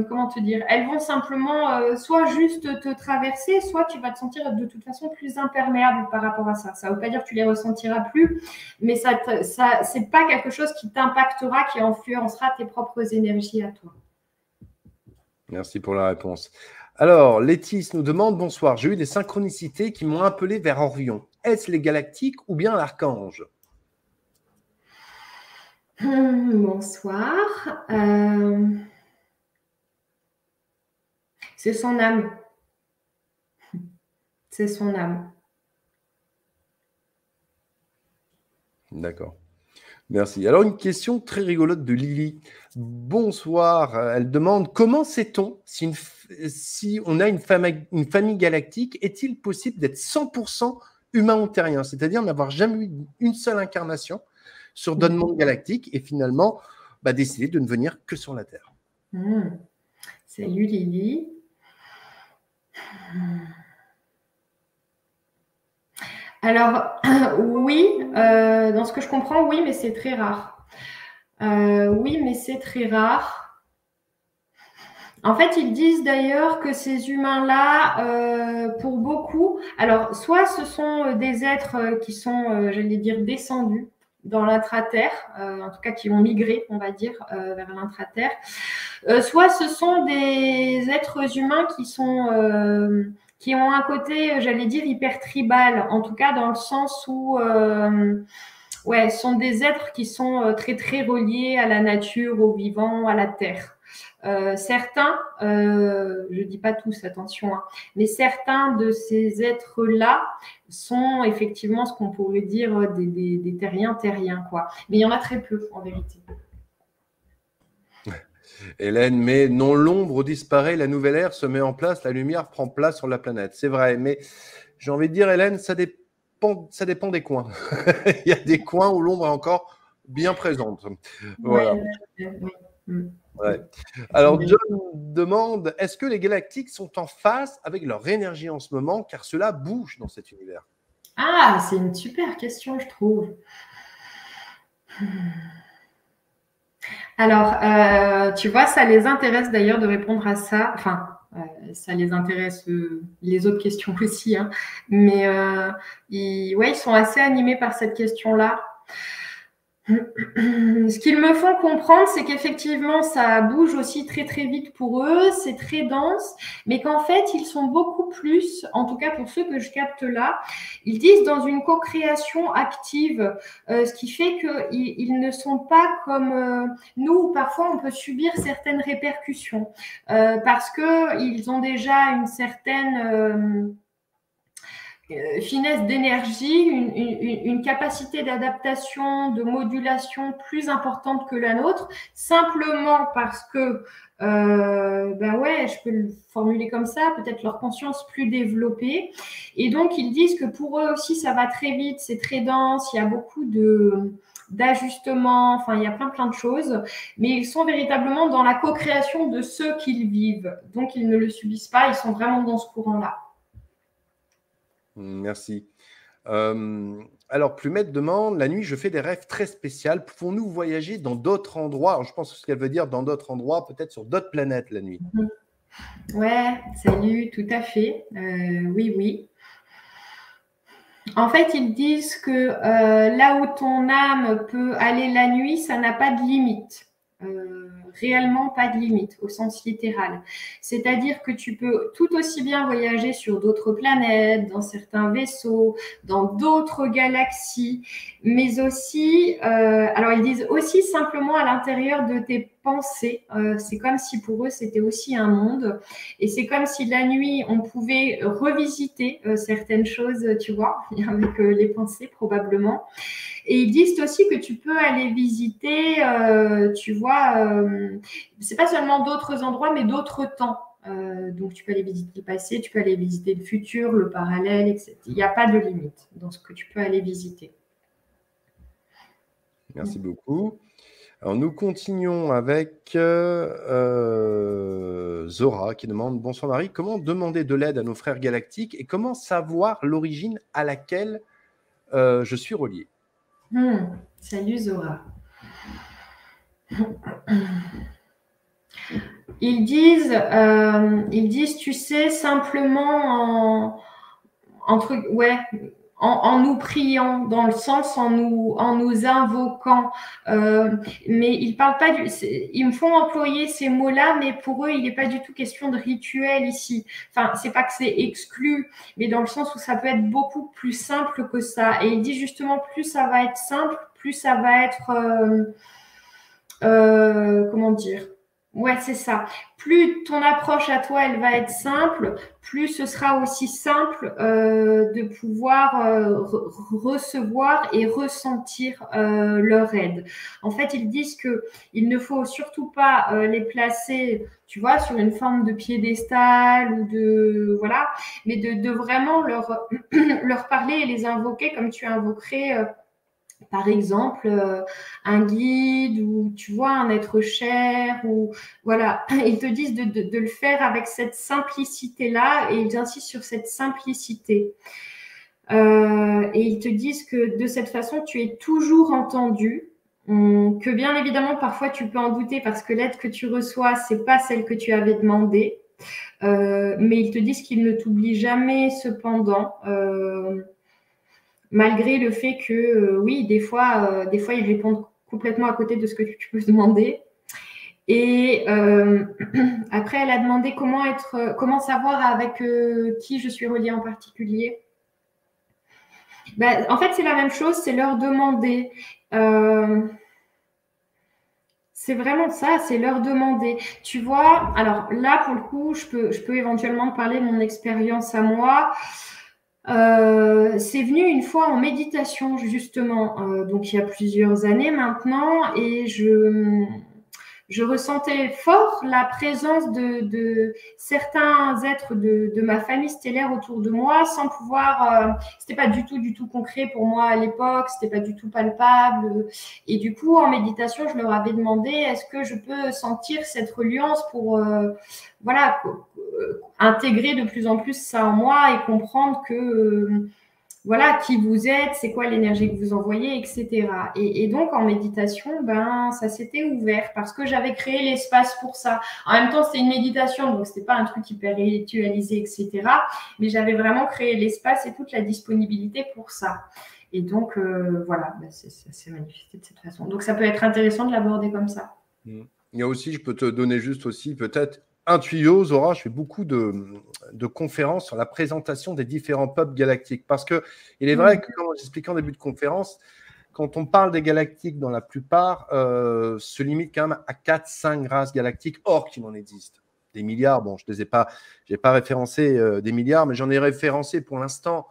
Speaker 2: comment te dire, elles vont simplement soit juste te traverser, soit tu vas te sentir de toute façon plus imperméable par rapport à ça. Ça ne veut pas dire que tu les ressentiras plus, mais ça c'est pas quelque chose qui t'impactera, qui influencera tes propres énergies à toi.
Speaker 1: Merci pour la réponse. Alors, Létis nous demande, bonsoir, j'ai eu des synchronicités qui m'ont appelé vers Orion. Est-ce les galactiques ou bien l'archange?
Speaker 2: Bonsoir. C'est son âme. C'est son âme.
Speaker 1: D'accord. Merci. Alors, une question très rigolote de Lily. Bonsoir. Elle demande, comment sait-on si on a une famille galactique, est-il possible d'être 100% humain ou terrien, c'est-à-dire n'avoir jamais eu une seule incarnation sur d'autres mondes galactiques et finalement décider de ne venir que sur la Terre?
Speaker 2: Salut Lily. Alors, oui, dans ce que je comprends, oui, mais c'est très rare. Oui, mais c'est très rare. En fait, ils disent d'ailleurs que ces humains-là, pour beaucoup, alors soit ce sont des êtres qui sont, j'allais dire, descendus dans l'intraterre, en tout cas qui ont migré, on va dire, vers l'intraterre, soit ce sont des êtres humains qui ont un côté, j'allais dire, hyper tribal, en tout cas dans le sens où ouais, sont des êtres qui sont très très reliés à la nature, au vivant, à la terre. Certains, je dis pas tous, attention, hein, mais certains de ces êtres-là sont effectivement ce qu'on pourrait dire des terriens, quoi. Mais il y en a très peu, en vérité.
Speaker 1: Hélène, mais non, l'ombre disparaît, la nouvelle ère se met en place, la lumière prend place sur la planète. C'est vrai, mais j'ai envie de dire, Hélène, ça dépend des coins. Il y a des coins où l'ombre est encore bien présente. Voilà. Ouais. Alors, John demande, est-ce que les galactiques sont en phase avec leur énergie en ce moment, car cela bouge dans cet univers?
Speaker 2: Ah, c'est une super question, je trouve. Alors, tu vois, ça les intéresse d'ailleurs de répondre à ça. Enfin, ça les intéresse les autres questions aussi, hein. Mais ils sont assez animés par cette question-là. Ce qu'ils me font comprendre, c'est qu'effectivement, ça bouge aussi très très vite pour eux, c'est très dense, mais qu'en fait, ils sont beaucoup plus, en tout cas pour ceux que je capte là, ils disent dans une co-création active, ce qui fait qu'ils ne sont pas comme nous, où parfois on peut subir certaines répercussions, parce qu'ils ont déjà une certaine finesse d'énergie, une capacité d'adaptation, de modulation plus importante que la nôtre, simplement parce que, ben ouais, je peux le formuler comme ça, peut-être leur conscience plus développée. Et donc, ils disent que pour eux aussi, ça va très vite, c'est très dense, il y a beaucoup d'ajustements, enfin, il y a plein de choses, mais ils sont véritablement dans la co-création de ce qu'ils vivent. Donc, ils ne le subissent pas, ils sont vraiment dans ce courant-là.
Speaker 1: Merci. Alors, Plumette demande, la nuit, je fais des rêves très spéciaux. Pouvons-nous voyager dans d'autres endroits? Alors, je pense que ce qu'elle veut dire, dans d'autres endroits, peut-être sur d'autres planètes la nuit.
Speaker 2: Ouais, salut, tout à fait. Oui, oui. En fait, ils disent que là où ton âme peut aller la nuit, ça n'a pas de limite. Réellement pas de limite au sens littéral. C'est-à-dire que tu peux tout aussi bien voyager sur d'autres planètes, dans certains vaisseaux, dans d'autres galaxies, mais aussi, alors ils disent aussi simplement à l'intérieur de tes pensées. C'est comme si pour eux c'était aussi un monde, et c'est comme si la nuit on pouvait revisiter certaines choses, tu vois, avec les pensées probablement. Et ils disent aussi que tu peux aller visiter, tu vois, c'est pas seulement d'autres endroits, mais d'autres temps. Donc, tu peux aller visiter le passé, tu peux aller visiter le futur, le parallèle, etc. Il n'y a pas de limite dans ce que tu peux aller visiter.
Speaker 1: Merci beaucoup. Alors, nous continuons avec Zora qui demande « Bonsoir Marie, comment demander de l'aide à nos frères galactiques et comment savoir l'origine à laquelle je suis relié ?»
Speaker 2: Salut Zora. Ils disent, tu sais, simplement en nous priant, dans le sens en nous invoquant. Mais ils parlent pas ils me font employer ces mots-là, mais pour eux, il n'est pas du tout question de rituel ici. Enfin, c'est pas que c'est exclu, mais dans le sens où ça peut être beaucoup plus simple que ça. Et il dit justement, plus ça va être simple, plus ça va être, comment dire? Ouais, c'est ça. Plus ton approche à toi, elle va être simple, plus ce sera aussi simple de pouvoir recevoir et ressentir leur aide. En fait, ils disent qu'il ne faut surtout pas les placer, tu vois, sur une forme de piédestal ou de voilà, mais de vraiment leur parler et les invoquer comme tu invoquerais par exemple, un guide ou tu vois un être cher ou voilà, ils te disent de le faire avec cette simplicité-là et ils insistent sur cette simplicité. Et ils te disent que de cette façon, tu es toujours entendu, que bien évidemment, parfois tu peux en douter parce que l'aide que tu reçois, c'est pas celle que tu avais demandée. Mais ils te disent qu'ils ne t'oublient jamais cependant. Malgré le fait que, oui, des fois, ils répondent complètement à côté de ce que tu peux demander. Et après, elle a demandé comment savoir avec qui je suis reliée en particulier. Ben, en fait, c'est la même chose, c'est leur demander. C'est vraiment ça, c'est leur demander. Tu vois, alors là, pour le coup, je peux éventuellement parler de mon expérience à moi. C'est venu une fois en méditation justement, donc il y a plusieurs années maintenant, et je ressentais fort la présence de certains êtres de ma famille stellaire autour de moi, sans pouvoir. C'était pas du tout concret pour moi à l'époque, c'était pas du tout palpable. Et du coup, en méditation, je leur avais demandé est-ce que je peux sentir cette reliance pour voilà intégrer de plus en plus ça en moi et comprendre que voilà qui vous êtes, c'est quoi l'énergie que vous envoyez, etc. Et donc en méditation, ben ça s'était ouvert parce que j'avais créé l'espace pour ça. En même temps, c'était une méditation, donc c'était pas un truc hyper ritualisé, etc. Mais j'avais vraiment créé l'espace et toute la disponibilité pour ça. Et donc, voilà, ça s'est manifesté de cette façon. Donc, ça peut être intéressant de l'aborder comme ça.
Speaker 1: Il y a aussi, je peux te donner juste aussi peut-être un tuyau, Zora. Je fais beaucoup de conférences sur la présentation des différents peuples galactiques. Parce que il est vrai que, comme j'expliquais en début de conférence, quand on parle des galactiques, dans la plupart, se limite quand même à 4-5 races galactiques, or qu'il en existe des milliards. Bon, je n'ai pas référencé des milliards, mais j'en ai référencé pour l'instant,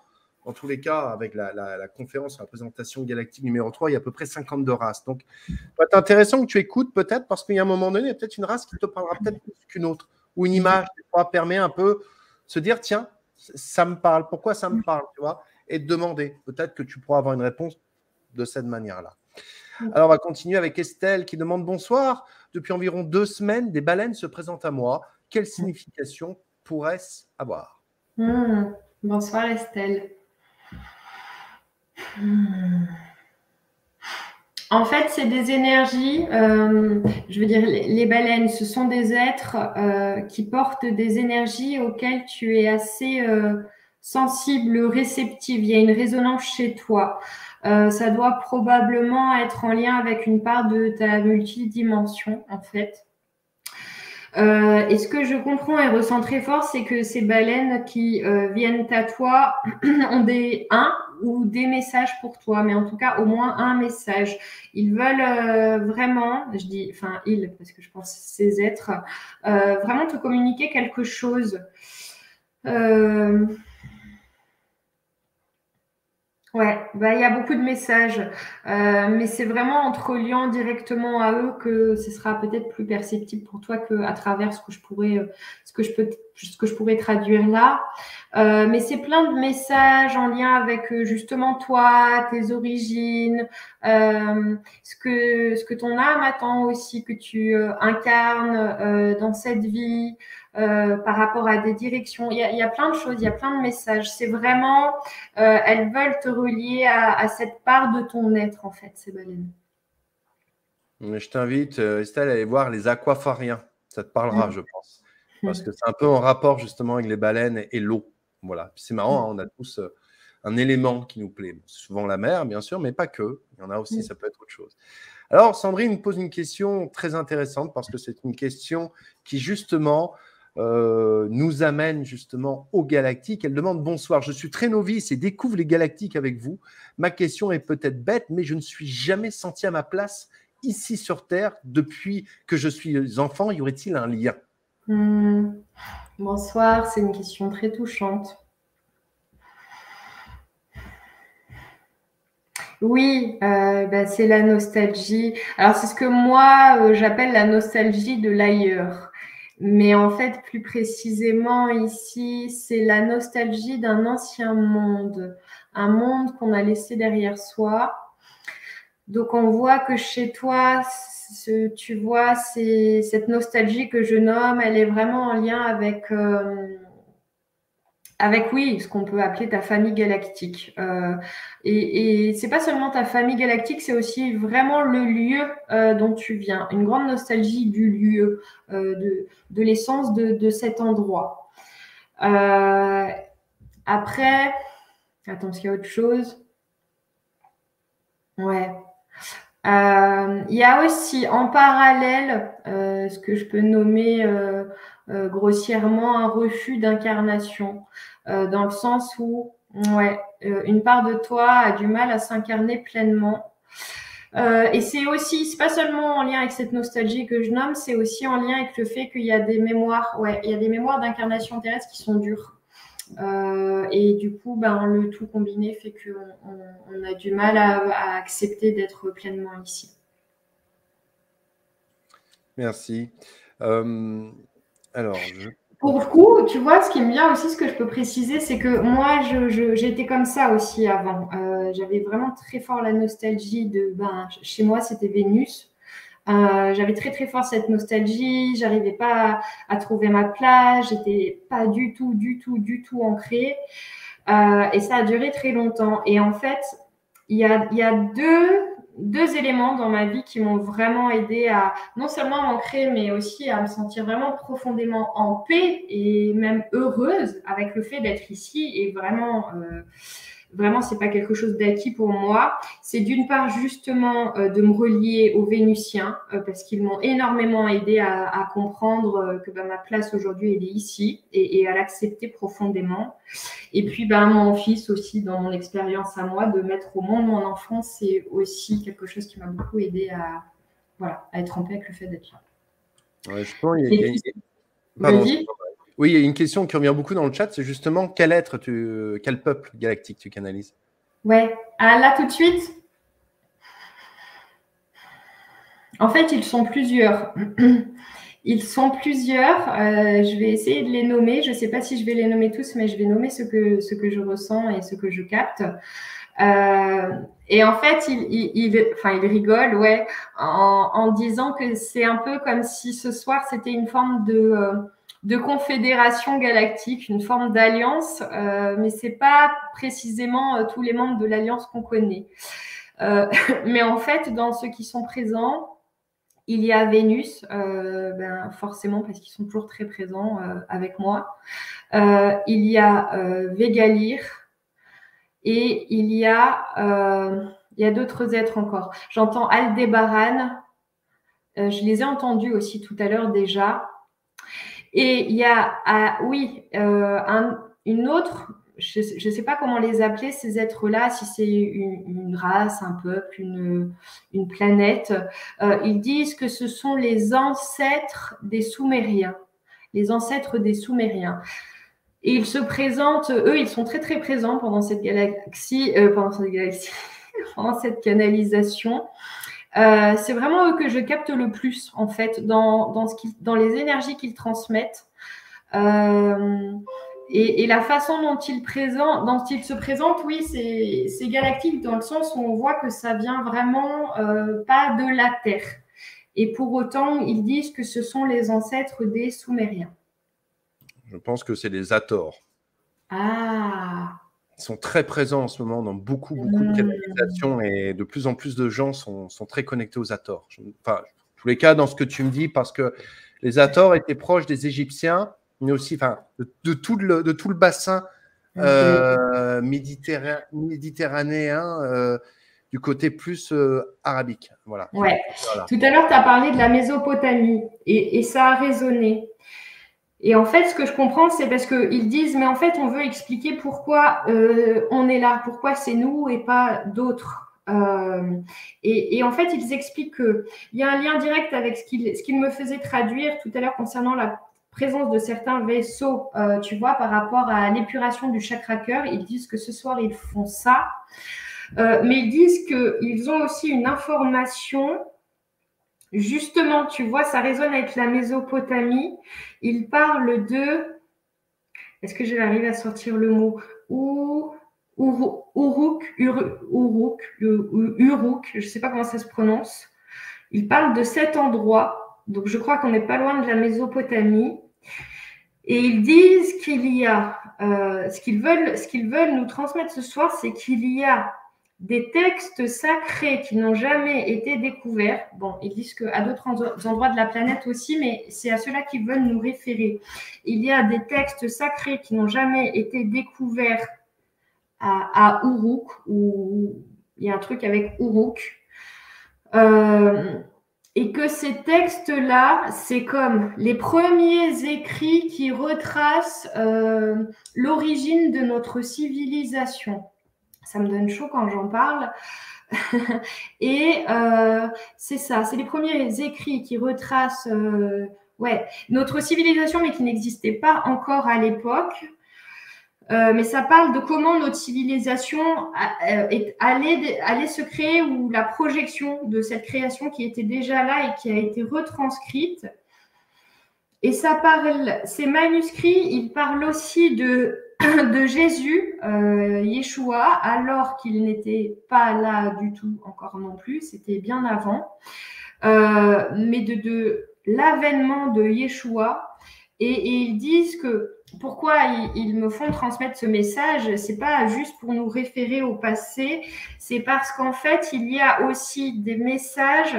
Speaker 1: dans tous les cas, avec la conférence sur la présentation galactique numéro 3, il y a à peu près 52 races. Donc, ça va être intéressant que tu écoutes peut-être, parce qu'il y a un moment donné, il y a peut-être une race qui te parlera peut-être plus qu'une autre, ou une image qui permet un peu de se dire, tiens, ça me parle, pourquoi ça me parle, tu vois, et de demander. Peut-être que tu pourras avoir une réponse de cette manière-là. Alors, on va continuer avec Estelle qui demande bonsoir. Depuis environ 2 semaines, des baleines se présentent à moi. Quelle signification pourrait-ce avoir?
Speaker 2: Bonsoir Estelle. En fait, c'est des énergies, je veux dire, les baleines, ce sont des êtres qui portent des énergies auxquelles tu es assez sensible, réceptive. Il y a une résonance chez toi. Ça doit probablement être en lien avec une part de ta multidimension, en fait. Et ce que je comprends et ressens très fort, c'est que ces baleines qui viennent à toi ont un ou des messages pour toi, mais en tout cas au moins un message. Ils veulent vraiment, je dis, enfin ils, parce que je pense ces êtres, vraiment te communiquer quelque chose. Ouais, bah, il y a beaucoup de messages, mais c'est vraiment en te reliant directement à eux que ce sera peut-être plus perceptible pour toi qu'à travers ce que je pourrais traduire là. Mais c'est plein de messages en lien avec justement toi, tes origines, ce que ton âme attend aussi, que tu incarnes dans cette vie. Par rapport à des directions, il y a plein de choses, il y a plein de messages. C'est vraiment, elles veulent te relier à cette part de ton être, en fait, ces baleines.
Speaker 1: Je t'invite, Estelle, à aller voir les aquafariens. Ça te parlera, je pense. Parce que c'est un peu en rapport justement avec les baleines et l'eau. Voilà. C'est marrant, hein, on a tous un élément qui nous plaît. C'est souvent la mer, bien sûr, mais pas que. Il y en a aussi, ça peut être autre chose. Alors, Sandrine me pose une question très intéressante parce que c'est une question qui justement nous amène justement aux galactiques. Elle demande: bonsoir, je suis très novice et découvre les galactiques avec vous. Ma question est peut-être bête, mais je ne suis jamais senti à ma place ici sur Terre depuis que je suis enfant. Y aurait-il un lien?
Speaker 2: Bonsoir, c'est une question très touchante. Oui, c'est la nostalgie. Alors, c'est ce que moi, j'appelle la nostalgie de l'ailleurs. Mais en fait, plus précisément ici, c'est la nostalgie d'un ancien monde, un monde qu'on a laissé derrière soi. Donc, on voit que chez toi, tu vois, c'est cette nostalgie que je nomme, elle est vraiment en lien avec, oui, ce qu'on peut appeler ta famille galactique. Et c'est pas seulement ta famille galactique, c'est aussi vraiment le lieu dont tu viens. Une grande nostalgie du lieu, de l'essence de cet endroit. Après, attends, est-ce qu'il y a autre chose? Ouais. Il y a aussi en parallèle ce que je peux nommer grossièrement un refus d'incarnation, dans le sens où une part de toi a du mal à s'incarner pleinement. Et c'est pas seulement en lien avec cette nostalgie que je nomme, c'est aussi en lien avec le fait qu'il y a des mémoires, il y a des mémoires d'incarnation terrestre qui sont dures. Et du coup, le tout combiné fait qu'on a du mal à accepter d'être pleinement ici.
Speaker 1: Merci.
Speaker 2: Pour le coup, tu vois, ce qui me vient aussi, ce que je peux préciser, c'est que moi, j'étais comme ça aussi avant. J'avais vraiment très fort la nostalgie chez moi, c'était Vénus. J'avais très très fort cette nostalgie, j'arrivais pas à trouver ma place, j'étais pas du tout ancrée, et ça a duré très longtemps. Et en fait, il y a deux éléments dans ma vie qui m'ont vraiment aidé à non seulement m'ancrer, mais aussi à me sentir vraiment profondément en paix et même heureuse avec le fait d'être ici et vraiment vraiment, c'est pas quelque chose d'acquis pour moi. C'est d'une part justement de me relier aux Vénusiens parce qu'ils m'ont énormément aidé à comprendre que ma place aujourd'hui, elle est ici et à l'accepter profondément. Et puis, mon fils aussi, dans mon expérience à moi, de mettre au monde mon enfant, c'est aussi quelque chose qui m'a beaucoup aidé à être en paix avec le fait d'être là.
Speaker 1: Ouais, je pense, pardon.
Speaker 2: Vas-y.
Speaker 1: Oui, il y a une question qui revient beaucoup dans le chat, c'est justement quel peuple galactique tu canalises?
Speaker 2: Ouais. Ah, là, tout de suite? En fait, ils sont plusieurs. Ils sont plusieurs. Je vais essayer de les nommer. Je ne sais pas si je vais les nommer tous, mais je vais nommer ce que je ressens et ce que je capte. Et en fait, il rigole, ouais, en disant que c'est un peu comme si ce soir, c'était une forme de confédération galactique, une forme d'alliance, mais ce n'est pas précisément tous les membres de l'alliance qu'on connaît. Mais en fait, dans ceux qui sont présents, il y a Vénus, forcément parce qu'ils sont toujours très présents avec moi. Il y a Végalir et il y a d'autres êtres encore. J'entends Aldébaran. Je les ai entendus aussi tout à l'heure déjà. Et il y a, une autre, je ne sais pas comment les appeler, ces êtres-là, si c'est une race, un peuple, une planète. Ils disent que ce sont les ancêtres des Soumériens. Les ancêtres des Soumériens. Et ils se présentent, eux, ils sont très, très présents pendant cette galaxie, pendant cette canalisation. C'est vraiment eux que je capte le plus, en fait, dans les énergies qu'ils transmettent. Et la façon dont ils se présentent, oui, c'est galactique dans le sens où on voit que ça vient vraiment pas de la Terre. Et pour autant, ils disent que ce sont les ancêtres des Soumériens.
Speaker 1: Je pense que c'est les Hathors.
Speaker 2: Ah.
Speaker 1: Ils sont très présents en ce moment dans beaucoup de canalisations et de plus en plus de gens sont très connectés aux Hathors. Enfin, tous les cas, dans ce que tu me dis, parce que les Hathors étaient proches des Égyptiens, mais aussi de tout le bassin méditerranéen du côté plus arabique. Voilà.
Speaker 2: Ouais. Voilà. Tout à l'heure, tu as parlé de la Mésopotamie et ça a résonné. Et en fait, ce que je comprends, c'est parce qu'ils disent, mais en fait, on veut expliquer pourquoi on est là, pourquoi c'est nous et pas d'autres. Et en fait, ils expliquent qu'il y a un lien direct avec ce qu'ils me faisaient traduire tout à l'heure concernant la présence de certains vaisseaux, tu vois, par rapport à l'épuration du chakra cœur. Ils disent que ce soir, ils font ça. Mais ils disent qu'ils ont aussi une information. Justement, tu vois, ça résonne avec la Mésopotamie. Il parle de... Est-ce que je vais arriver à sortir le mot Uruk, je ne sais pas comment ça se prononce. Il parle de cet endroit. Donc, je crois qu'on n'est pas loin de la Mésopotamie. Et ils disent qu'il y a... ce qu'ils veulent nous transmettre ce soir, c'est qu'il y a des textes sacrés qui n'ont jamais été découverts. Bon, ils disent qu'à d'autres endroits de la planète aussi, mais c'est à cela qu'ils veulent nous référer. Il y a des textes sacrés qui n'ont jamais été découverts à Uruk, où il y a un truc avec Uruk. Et que ces textes-là, c'est comme les premiers écrits qui retracent l'origine de notre civilisation. Ça me donne chaud quand j'en parle. Et c'est ça, c'est les premiers écrits qui retracent notre civilisation, mais qui n'existait pas encore à l'époque. Mais ça parle de comment notre civilisation allait se créer, ou la projection de cette création qui était déjà là et qui a été retranscrite. Et ça parle, ces manuscrits, ils parlent aussi de Jésus, Yeshua, alors qu'il n'était pas là du tout encore non plus, c'était bien avant, mais de l'avènement de Yeshua. Et ils disent que pourquoi ils me font transmettre ce message, c'est pas juste pour nous référer au passé, c'est parce qu'en fait, il y a aussi des messages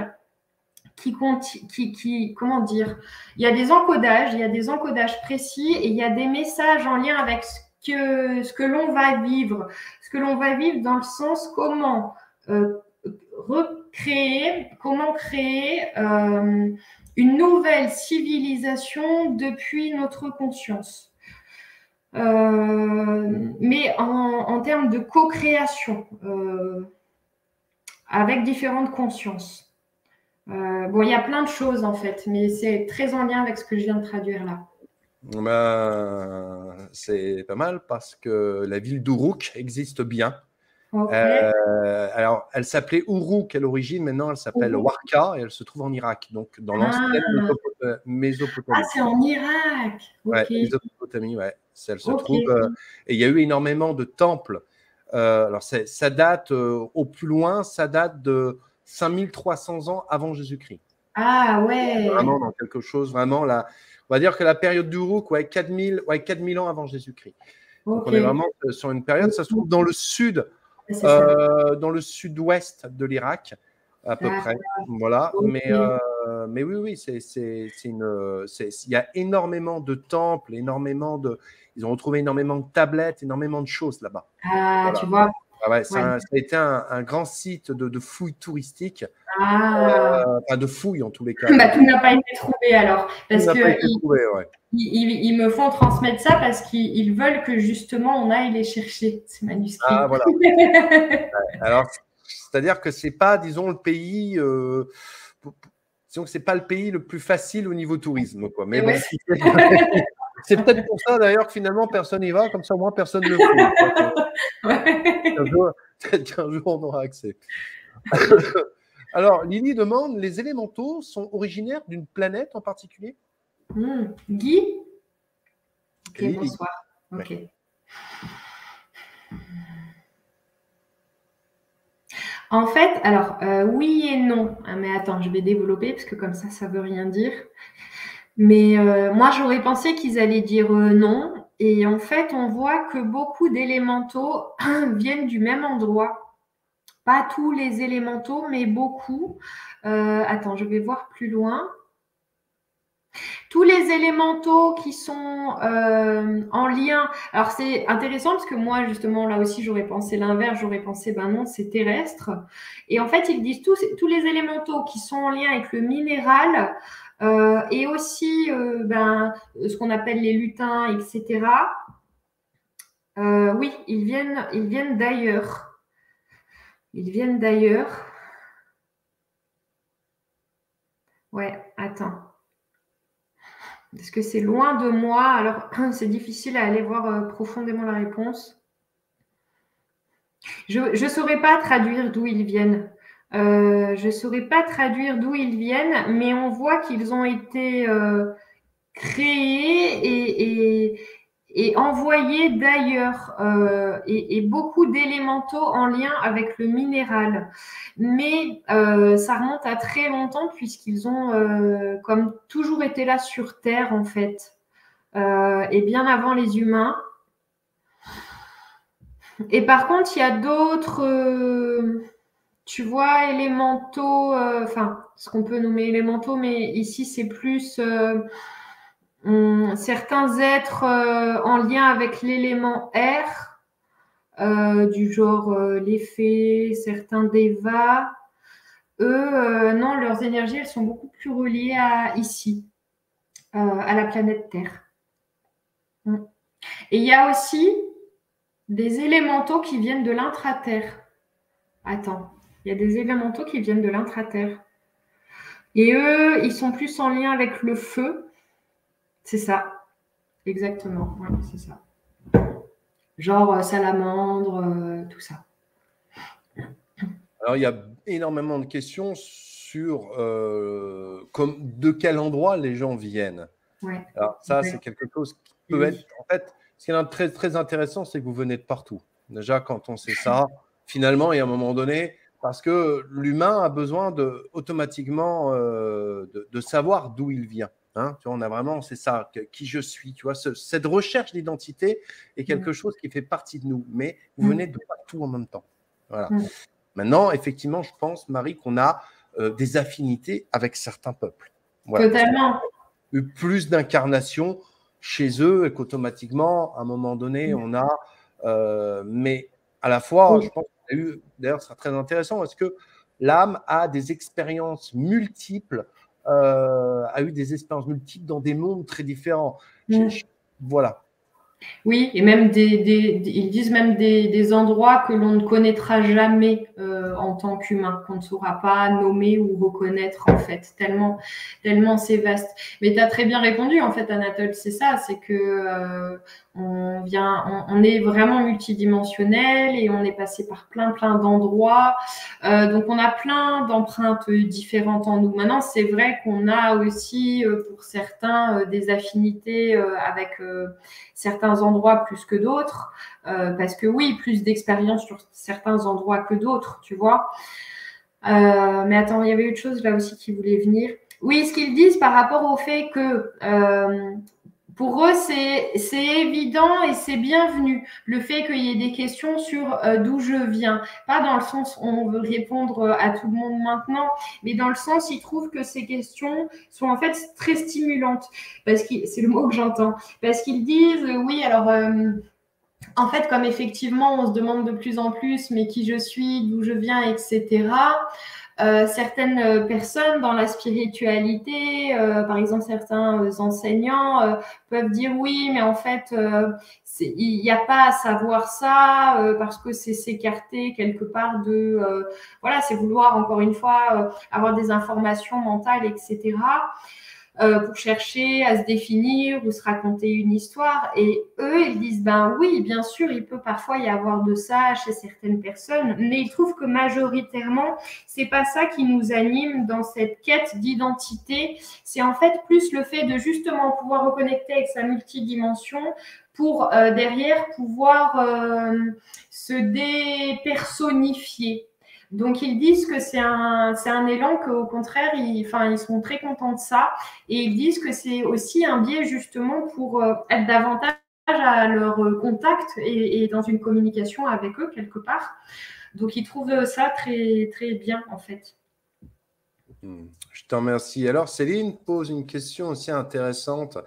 Speaker 2: comment dire, il y a des encodages précis et il y a des messages en lien avec ce que l'on va vivre. Ce que l'on va vivre dans le sens comment comment créer une nouvelle civilisation depuis notre conscience. Mais en termes de co-création, avec différentes consciences. Bon, il y a plein de choses en fait, mais c'est très en lien avec ce que je viens de traduire là.
Speaker 1: Ben, c'est pas mal parce que la ville d'Uruk existe bien.
Speaker 2: Okay.
Speaker 1: Alors, elle s'appelait Uruk à l'origine, maintenant elle s'appelle Warka et elle se trouve en Irak, donc dans l'ancienne Mésopotamie.
Speaker 2: Ah, c'est en Irak.
Speaker 1: Ouais, Mésopotamie, ouais. Elle se trouve. Et il y a eu énormément de temples. Alors, ça date au plus loin, ça date de 5300 ans avant Jésus-Christ.
Speaker 2: Ah ouais.
Speaker 1: Vraiment dans quelque chose, vraiment là. On va dire que la période d'Uruk, 4000 ans avant Jésus-Christ. Donc, on est vraiment sur une période, ça se trouve dans le sud. Dans le sud-ouest de l'Irak, à peu près. Voilà. Mais oui, il y a énormément de temples, ils ont retrouvé énormément de tablettes, énormément de choses là-bas.
Speaker 2: Ah, voilà. Tu vois.
Speaker 1: Ah ouais, ça a été un grand site de fouilles touristiques. Enfin, de fouilles en tous les cas.
Speaker 2: Bah, tout n'a pas été trouvé alors. Parce que ils me font transmettre ça parce qu'ils veulent que justement on aille les chercher, ces manuscrits.
Speaker 1: Ah, voilà. Alors, c'est-à-dire que c'est pas, disons, le pays. Disons que c'est pas le pays le plus facile au niveau tourisme, quoi. Mais bon, c'est peut-être pour ça d'ailleurs que finalement personne n'y va, comme ça au moins personne ne le fait. Peut-être qu'un jour on aura accès. Alors, Lily demande, les élémentaux sont originaires d'une planète en particulier?
Speaker 2: Guy? Ok,
Speaker 1: Lily.
Speaker 2: bonsoir. Ok. Ouais. En fait, alors, oui et non. Mais attends, je vais développer parce que comme ça veut rien dire. Mais moi, j'aurais pensé qu'ils allaient dire non. Et en fait, on voit que beaucoup d'élémentaux viennent du même endroit. Pas tous les élémentaux, mais beaucoup. Attends, je vais voir plus loin. Tous les élémentaux qui sont en lien. Alors, c'est intéressant parce que moi, justement, là aussi, j'aurais pensé l'inverse. J'aurais pensé, ben non, c'est terrestre. Et en fait, ils disent tous les élémentaux qui sont en lien avec le minéral et aussi ce qu'on appelle les lutins, etc. Oui, ils viennent d'ailleurs. Ils viennent d'ailleurs. Ouais, attends. Parce que c'est loin de moi, alors c'est difficile à aller voir profondément la réponse. Je ne saurais pas traduire d'où ils viennent. Je ne saurais pas traduire d'où ils viennent, mais on voit qu'ils ont été créés et envoyés d'ailleurs, et beaucoup d'élémentaux en lien avec le minéral. Mais ça remonte à très longtemps puisqu'ils ont comme toujours été là sur Terre en fait, et bien avant les humains. Et par contre, il y a d'autres, tu vois, élémentaux, enfin, ce qu'on peut nommer élémentaux, mais ici c'est plus certains êtres en lien avec l'élément air, du genre les fées, certains dévas. Eux, non, leurs énergies, elles sont beaucoup plus reliées à ici, à la planète Terre. Et il y a aussi des élémentaux qui viennent de l'intraterre. Attends, il y a des élémentaux qui viennent de l'intraterre. Et eux, ils sont plus en lien avec le feu. C'est ça. Exactement. Ouais, c'est ça. Genre salamandre, tout ça.
Speaker 1: Alors, il y a énormément de questions sur de quel endroit les gens viennent.
Speaker 2: Ouais.
Speaker 1: Alors, ça, c'est quelque chose qui peut être… En fait, ce qui est très, très intéressant, c'est que vous venez de partout. Déjà, quand on sait ça, finalement, il y a un moment donné, parce que l'humain a besoin automatiquement de savoir d'où il vient. Hein, tu vois, on a vraiment, c'est ça, qui je suis. Tu vois, cette recherche d'identité est quelque chose qui fait partie de nous. Mais vous venez de partout en même temps. Voilà. Maintenant, effectivement, je pense, Marie, qu'on a des affinités avec certains peuples. Voilà.
Speaker 2: Totalement.
Speaker 1: Plus d'incarnations chez eux et qu'automatiquement, à un moment donné, on a… mais à la fois, je pense qu'il y a eu… D'ailleurs, ce sera très intéressant. Est-ce que l'âme a des expériences multiples, a eu des expériences multiples dans des mondes très différents. Voilà.
Speaker 2: Oui, et même ils disent même des endroits que l'on ne connaîtra jamais en tant qu'humain, qu'on ne saura pas nommer ou reconnaître en fait, tellement c'est vaste. Mais tu as très bien répondu en fait, Anatole, c'est ça, c'est que on est vraiment multidimensionnel et on est passé par plein d'endroits. Donc on a plein d'empreintes différentes en nous. Maintenant, c'est vrai qu'on a aussi pour certains des affinités avec certains endroits plus que d'autres, parce que oui, plus d'expérience sur certains endroits que d'autres, tu vois. Mais attends, il y avait autre chose là aussi qui voulait venir. Oui, ce qu'ils disent par rapport au fait que pour eux, c'est évident et c'est bienvenu le fait qu'il y ait des questions sur d'où je viens. Pas dans le sens où on veut répondre à tout le monde maintenant, mais dans le sens, ils trouvent que ces questions sont en fait très stimulantes. Parce que c'est le mot que j'entends. Parce qu'ils disent, oui, alors… en fait, comme effectivement, on se demande de plus en plus, mais qui je suis, d'où je viens, etc. Certaines personnes dans la spiritualité, par exemple certains enseignants, peuvent dire oui, mais en fait, il n'y a pas à savoir ça parce que c'est s'écarter quelque part de… voilà, c'est vouloir encore une fois avoir des informations mentales, etc. Pour chercher à se définir ou se raconter une histoire. Et eux, ils disent, ben oui, bien sûr, il peut parfois y avoir de ça chez certaines personnes, mais ils trouvent que majoritairement, c'est pas ça qui nous anime dans cette quête d'identité. C'est en fait plus le fait de justement pouvoir reconnecter avec sa multidimension pour derrière pouvoir se dépersonnifier. Donc, ils disent que c'est un élan qu'au contraire, ils sont très contents de ça. Et ils disent que c'est aussi un biais justement pour être davantage à leur contact et dans une communication avec eux quelque part. Donc, ils trouvent ça très, très bien en fait.
Speaker 1: Je t'en remercie. Alors, Céline pose une question aussi intéressante.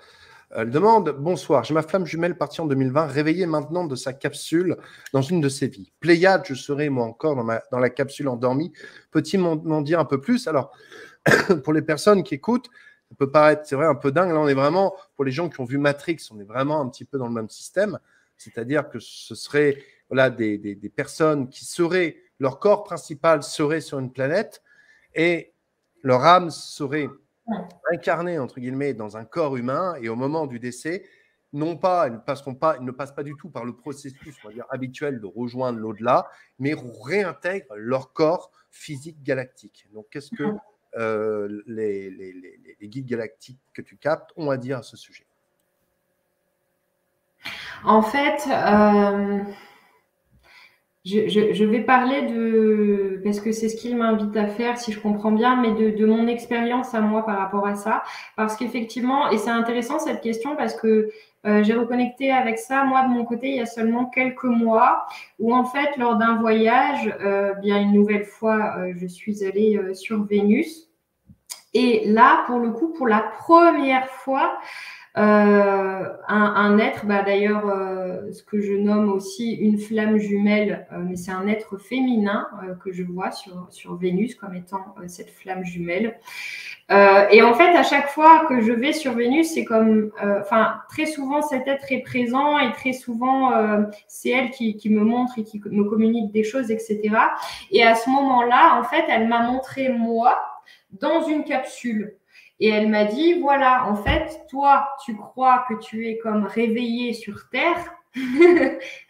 Speaker 1: Elle demande « Bonsoir, j'ai ma flamme jumelle partie en 2020, réveillée maintenant de sa capsule dans une de ses vies. Pléiade, je serai moi encore dans la capsule endormie. Peut-il m'en dire un peu plus ?» Alors, pour les personnes qui écoutent, ça peut paraître, c'est vrai, un peu dingue. Là, on est vraiment, pour les gens qui ont vu Matrix, on est vraiment un petit peu dans le même système. C'est-à-dire que ce serait voilà, des personnes qui seraient, leur corps principal serait sur une planète et leur âme serait incarnée, entre guillemets, dans un corps humain, et au moment du décès, non pas, ils ne passent pas du tout par le processus, on va dire, habituel de rejoindre l'au-delà, mais réintègrent leur corps physique galactique. Donc, qu'est-ce que les guides galactiques que tu captes ont à dire à ce sujet?
Speaker 2: En fait, je vais parler de, parce que c'est ce qu'il m'invite à faire, si je comprends bien, mais de mon expérience à moi par rapport à ça. Parce qu'effectivement, et c'est intéressant cette question parce que j'ai reconnecté avec ça, moi de mon côté, il y a seulement quelques mois, où en fait, lors d'un voyage, bien une nouvelle fois, je suis allée sur Vénus. Et là, pour le coup, pour la première fois, un être, bah d'ailleurs, ce que je nomme aussi une flamme jumelle, mais c'est un être féminin que je vois sur Vénus comme étant cette flamme jumelle. Et en fait, à chaque fois que je vais sur Vénus, c'est comme, très souvent cet être est présent et très souvent c'est elle qui me montre et qui me communique des choses, etc. Et à ce moment-là, en fait, elle m'a montré moi dans une capsule. Et elle m'a dit, voilà, en fait, toi, tu crois que tu es comme réveillé sur Terre,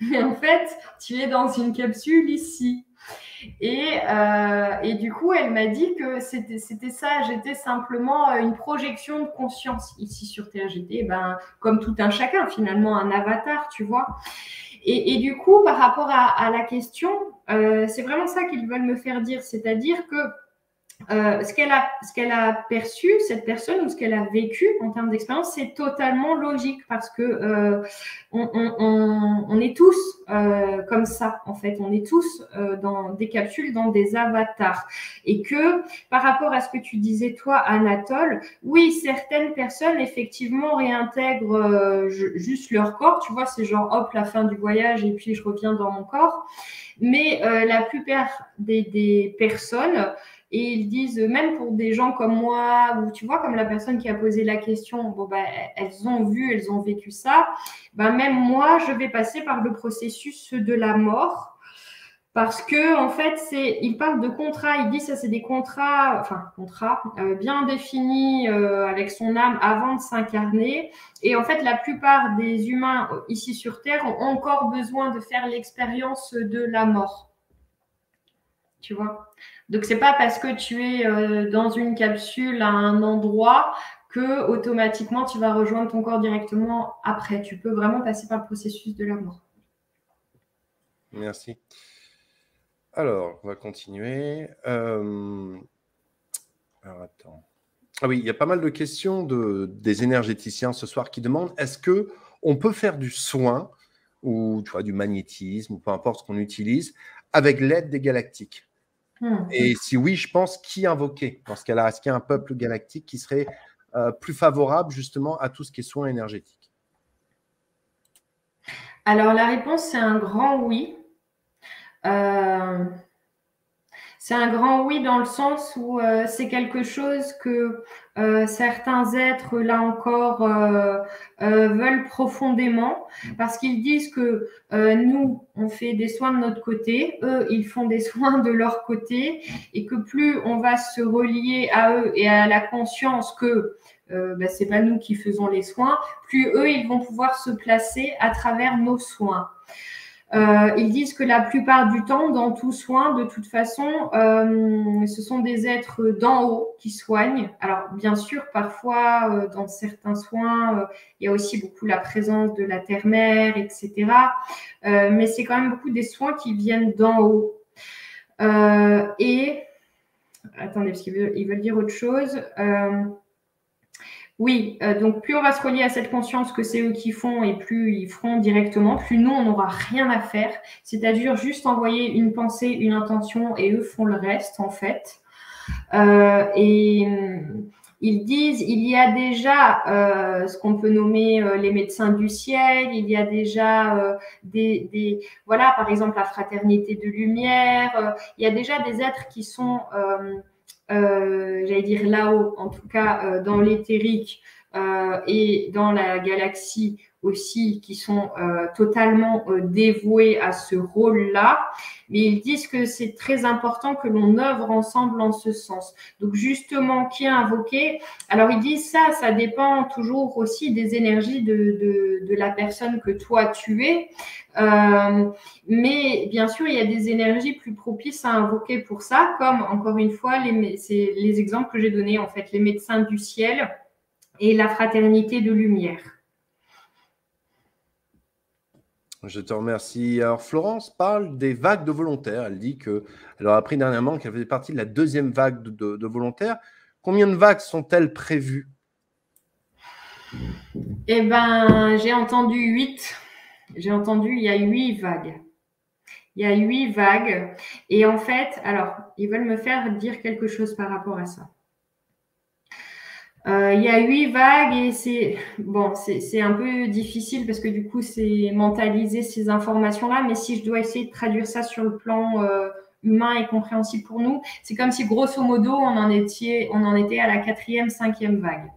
Speaker 2: mais en fait, tu es dans une capsule ici. Et du coup, elle m'a dit que c'était ça, j'étais simplement une projection de conscience ici sur Terre. J'étais comme tout un chacun, finalement, un avatar, tu vois. Et du coup, par rapport à la question, c'est vraiment ça qu'ils veulent me faire dire, c'est-à-dire que ce qu'elle a perçu, cette personne, ou ce qu'elle a vécu en termes d'expérience, c'est totalement logique parce que on est tous comme ça, en fait. On est tous dans des capsules, dans des avatars. Et que par rapport à ce que tu disais, toi, Anatole, oui, certaines personnes, effectivement, réintègrent juste leur corps. Tu vois, c'est genre, hop, la fin du voyage et puis je reviens dans mon corps. Mais la plupart des personnes, et ils disent, même pour des gens comme moi, ou tu vois, comme la personne qui a posé la question, bon, ben, elles ont vu, elles ont vécu ça, ben, même moi, je vais passer par le processus de la mort. Parce que, en fait, il parle de contrats, il dit ça, c'est des contrats, bien définis avec son âme avant de s'incarner. Et en fait, la plupart des humains ici sur Terre ont encore besoin de faire l'expérience de la mort. Tu vois? Donc, c'est pas parce que tu es dans une capsule à un endroit que automatiquement tu vas rejoindre ton corps directement après. Tu peux vraiment passer par le processus de la mort.
Speaker 1: Merci. Alors, on va continuer. Alors, attends. Ah oui, il y a pas mal de questions des énergéticiens ce soir qui demandent est-ce qu'on peut faire du soin ou tu vois, du magnétisme ou peu importe ce qu'on utilise avec l'aide des galactiques? Et si oui, je pense qui invoquer dans ce cas-là? Est-ce qu'il y a un peuple galactique qui serait plus favorable justement à tout ce qui est soins énergétiques?
Speaker 2: Alors, la réponse, c'est un grand oui. C'est un grand oui dans le sens où c'est quelque chose que certains êtres, là encore, veulent profondément parce qu'ils disent que nous, on fait des soins de notre côté, eux, ils font des soins de leur côté et que plus on va se relier à eux et à la conscience que c'est pas nous qui faisons les soins, plus eux, ils vont pouvoir se placer à travers nos soins. Ils disent que la plupart du temps, dans tout soin, de toute façon, ce sont des êtres d'en haut qui soignent. Alors, bien sûr, parfois, dans certains soins, il y a aussi beaucoup la présence de la terre-mère, etc. Mais c'est quand même beaucoup des soins qui viennent d'en haut. Et, attendez, parce qu'ils veulent dire autre chose. Oui, donc plus on va se relier à cette conscience que c'est eux qui font et plus ils feront directement, plus nous, on n'aura rien à faire. C'est-à-dire juste envoyer une pensée, une intention et eux font le reste, en fait. Ils disent, il y a déjà ce qu'on peut nommer les médecins du ciel, il y a déjà voilà, par exemple, la fraternité de lumière, il y a déjà des êtres qui sont j'allais dire là-haut, en tout cas dans l'éthérique et dans la galaxie aussi, qui sont totalement dévoués à ce rôle-là. Mais ils disent que c'est très important que l'on œuvre ensemble en ce sens. Donc justement, qui a invoqué? Alors ils disent ça dépend toujours aussi des énergies de la personne que toi tu es. Mais bien sûr, il y a des énergies plus propices à invoquer pour ça, comme encore une fois, c'est les exemples que j'ai donnés, en fait, les médecins du ciel et la fraternité de lumière.
Speaker 1: Je te remercie. Alors, Florence parle des vagues de volontaires. Elle dit qu'elle a appris dernièrement qu'elle faisait partie de la deuxième vague de volontaires. Combien de vagues sont-elles prévues?
Speaker 2: Eh bien, j'ai entendu 8. J'ai entendu, il y a 8 vagues. Il y a 8 vagues. Et en fait, alors, ils veulent me faire dire quelque chose par rapport à ça. Il y a 8 vagues et c'est un peu difficile parce que du coup, c'est mentaliser ces informations-là. Mais si je dois essayer de traduire ça sur le plan humain et compréhensible pour nous, c'est comme si grosso modo, on en était à la 4e, 5e vague.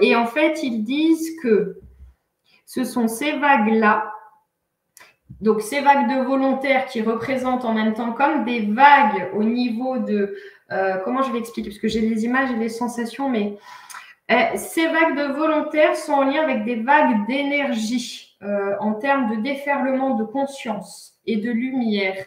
Speaker 2: Et en fait, ils disent que ce sont ces vagues-là, donc ces vagues de volontaires qui représentent en même temps comme des vagues au niveau de... comment je vais expliquer? Parce que j'ai les images et les sensations, mais ces vagues de volontaires sont en lien avec des vagues d'énergie en termes de déferlement de conscience et de lumière.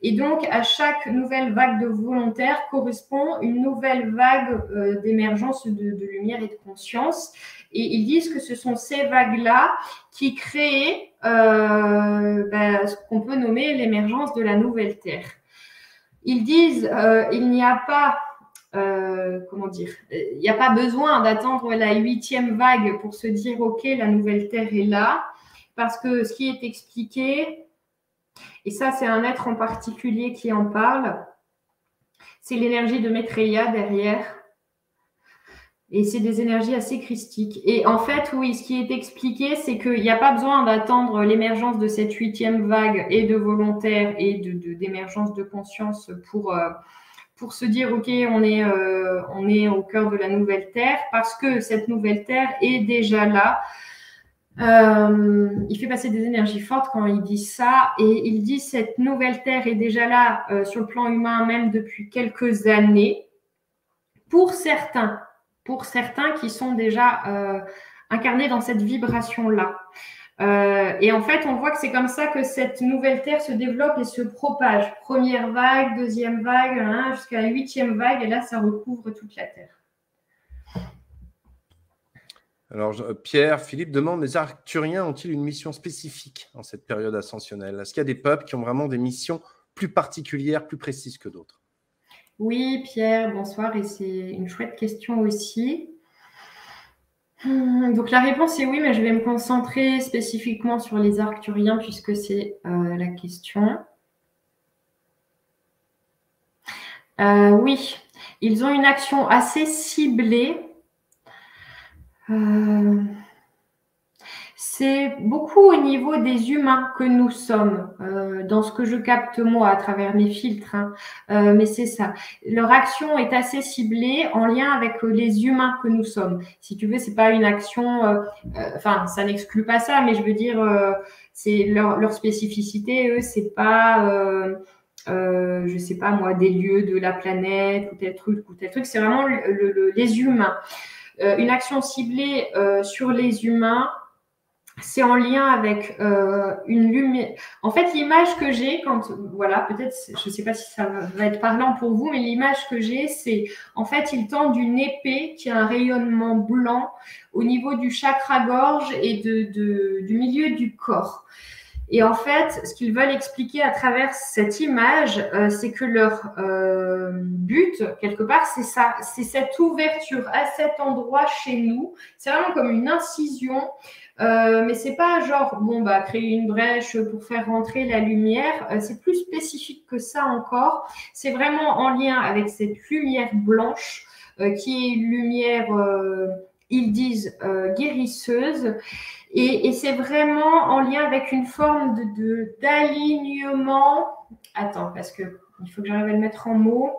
Speaker 2: Et donc, à chaque nouvelle vague de volontaires correspond une nouvelle vague d'émergence de lumière et de conscience. Et ils disent que ce sont ces vagues-là qui créent ce qu'on peut nommer l'émergence de la nouvelle Terre. ils disent il n'y a pas, comment dire, il n'y a pas besoin d'attendre la 8e vague pour se dire ok, la nouvelle Terre est là, parce que ce qui est expliqué, et ça c'est un être en particulier qui en parle, c'est l'énergie de Maitreya derrière. Et c'est des énergies assez christiques. Et en fait, oui, ce qui est expliqué, c'est qu'il n'y a pas besoin d'attendre l'émergence de cette 8e vague et de volontaires et d'émergence de conscience pour se dire, OK, on est au cœur de la nouvelle Terre, parce que cette nouvelle Terre est déjà là. Il fait passer des énergies fortes quand il dit ça, et il dit cette nouvelle Terre est déjà là sur le plan humain même depuis quelques années, pour certains qui sont déjà incarnés dans cette vibration-là. Et en fait, on voit que c'est comme ça que cette nouvelle Terre se développe et se propage. Première vague, deuxième vague, hein, jusqu'à la 8e vague, et là, ça recouvre toute la Terre.
Speaker 1: Alors, Pierre, Philippe demande, les Arcturiens ont-ils une mission spécifique en cette période ascensionnelle? Est-ce qu'il y a des peuples qui ont vraiment des missions plus particulières, plus précises que d'autres?
Speaker 2: Oui, Pierre, bonsoir, et c'est une chouette question aussi. Donc la réponse est oui, mais je vais me concentrer spécifiquement sur les Arcturiens puisque c'est la question. Oui, ils ont une action assez ciblée. C'est beaucoup au niveau des humains que nous sommes, dans ce que je capte moi à travers mes filtres, hein. Mais c'est ça. Leur action est assez ciblée en lien avec les humains que nous sommes. Si tu veux, c'est pas une action, enfin, ça n'exclut pas ça, mais je veux dire, c'est leur spécificité, eux, c'est pas, je sais pas moi, des lieux de la planète ou tel truc. C'est vraiment les humains. Une action ciblée sur les humains. C'est en lien avec une lumière. En fait, l'image que j'ai, voilà, peut-être, je ne sais pas si ça va être parlant pour vous, mais l'image que j'ai, c'est, en fait, ils tendent une épée qui a un rayonnement blanc au niveau du chakra-gorge et du milieu du corps. Et en fait, ce qu'ils veulent expliquer à travers cette image, c'est que leur but, quelque part, c'est ça, c'est cette ouverture à cet endroit chez nous. C'est vraiment comme une incision. Mais c'est pas genre créer une brèche pour faire rentrer la lumière. C'est plus spécifique que ça encore. C'est vraiment en lien avec cette lumière blanche qui est une lumière, ils disent, guérisseuse. Et c'est vraiment en lien avec une forme d'alignement. Attends, parce que il faut que j'arrive à le mettre en mots.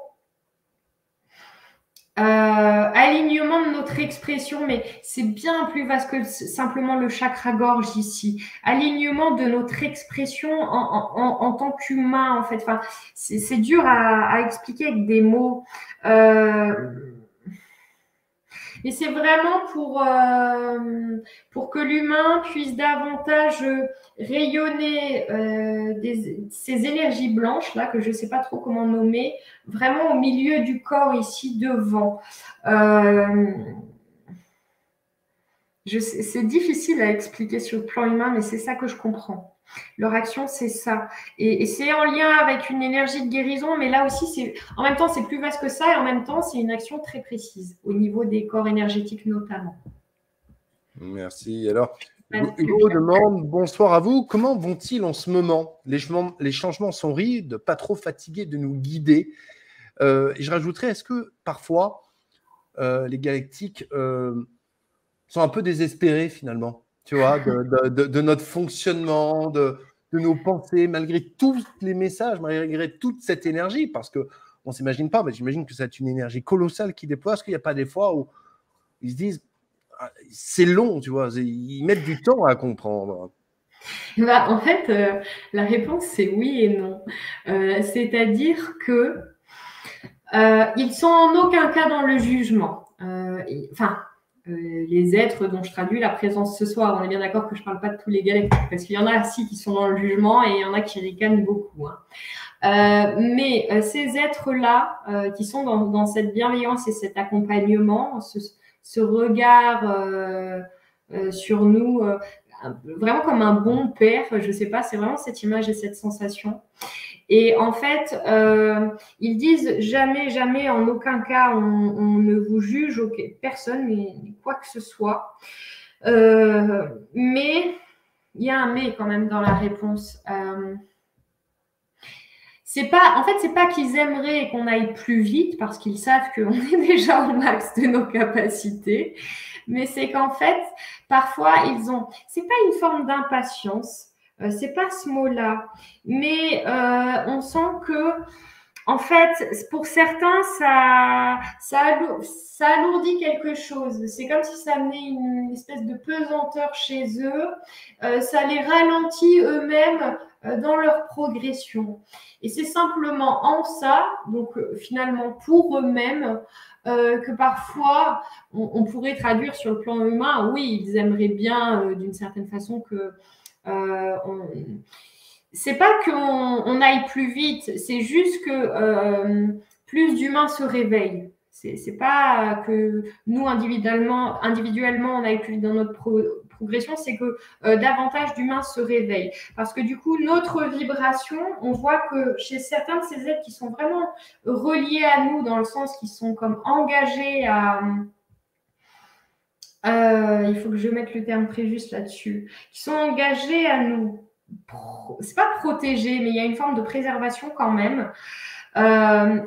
Speaker 2: Alignement de notre expression, mais c'est bien plus vaste que simplement le chakra-gorge ici. Alignement de notre expression en tant qu'humain, en fait. Enfin, c'est dur à expliquer avec des mots. Et c'est vraiment pour que l'humain puisse davantage rayonner ces énergies blanches, là, que je ne sais pas trop comment nommer, vraiment au milieu du corps, ici, devant. C'est difficile à expliquer sur le plan humain, mais c'est ça que je comprends. Leur action, c'est ça. Et c'est en lien avec une énergie de guérison, mais là aussi, en même temps, c'est plus vaste que ça, et en même temps, c'est une action très précise, au niveau des corps énergétiques notamment.
Speaker 1: Merci. Alors, Hugo demande, bonsoir à vous, comment vont-ils en ce moment? Les changements sont rides, pas trop fatigués de nous guider. Et je rajouterais, est-ce que parfois, les galactiques sont un peu désespérés finalement, tu vois, de notre fonctionnement, de nos pensées, malgré tous les messages, malgré toute cette énergie, parce qu'on ne s'imagine pas, mais j'imagine que c'est une énergie colossale qui déploie. Est-ce qu'il n'y a pas des fois où ils se disent, c'est long, tu vois, ils mettent du temps à comprendre?
Speaker 2: En fait, la réponse, c'est oui et non. C'est-à-dire que ils sont en aucun cas dans le jugement. Les êtres dont je traduis la présence ce soir, on est bien d'accord que je ne parle pas de tous les galactiques, parce qu'il y en a aussi qui sont dans le jugement et il y en a qui ricanent beaucoup, hein. Mais ces êtres-là, qui sont dans cette bienveillance et cet accompagnement, ce regard sur nous, vraiment comme un bon père, je ne sais pas, c'est vraiment cette image et cette sensation. Et en fait, ils disent jamais, jamais, en aucun cas, on ne vous juge, personne, mais quoi que ce soit. Mais il y a un mais quand même dans la réponse. C'est pas qu'ils aimeraient qu'on aille plus vite parce qu'ils savent qu'on est déjà au max de nos capacités, mais c'est qu'en fait, parfois, c'est pas une forme d'impatience, c'est pas ce mot-là, mais on sent que, en fait, pour certains, ça alourdit quelque chose. C'est comme si ça amenait une espèce de pesanteur chez eux. Ça les ralentit eux-mêmes dans leur progression. Et c'est simplement en ça, donc finalement pour eux-mêmes, que parfois on pourrait traduire sur le plan humain, oui, ils aimeraient bien d'une certaine façon que c'est pas qu'on aille plus vite, c'est juste que plus d'humains se réveillent. C'est pas que nous, individuellement, on aille plus vite dans notre progression, c'est que davantage d'humains se réveillent. Parce que du coup, notre vibration, on voit que chez certains de ces êtres qui sont vraiment reliés à nous, dans le sens qu'ils sont comme engagés à... il faut que je mette le terme très juste là-dessus, qui sont engagés à nous. C'est pas protégé, mais il y a une forme de préservation quand même.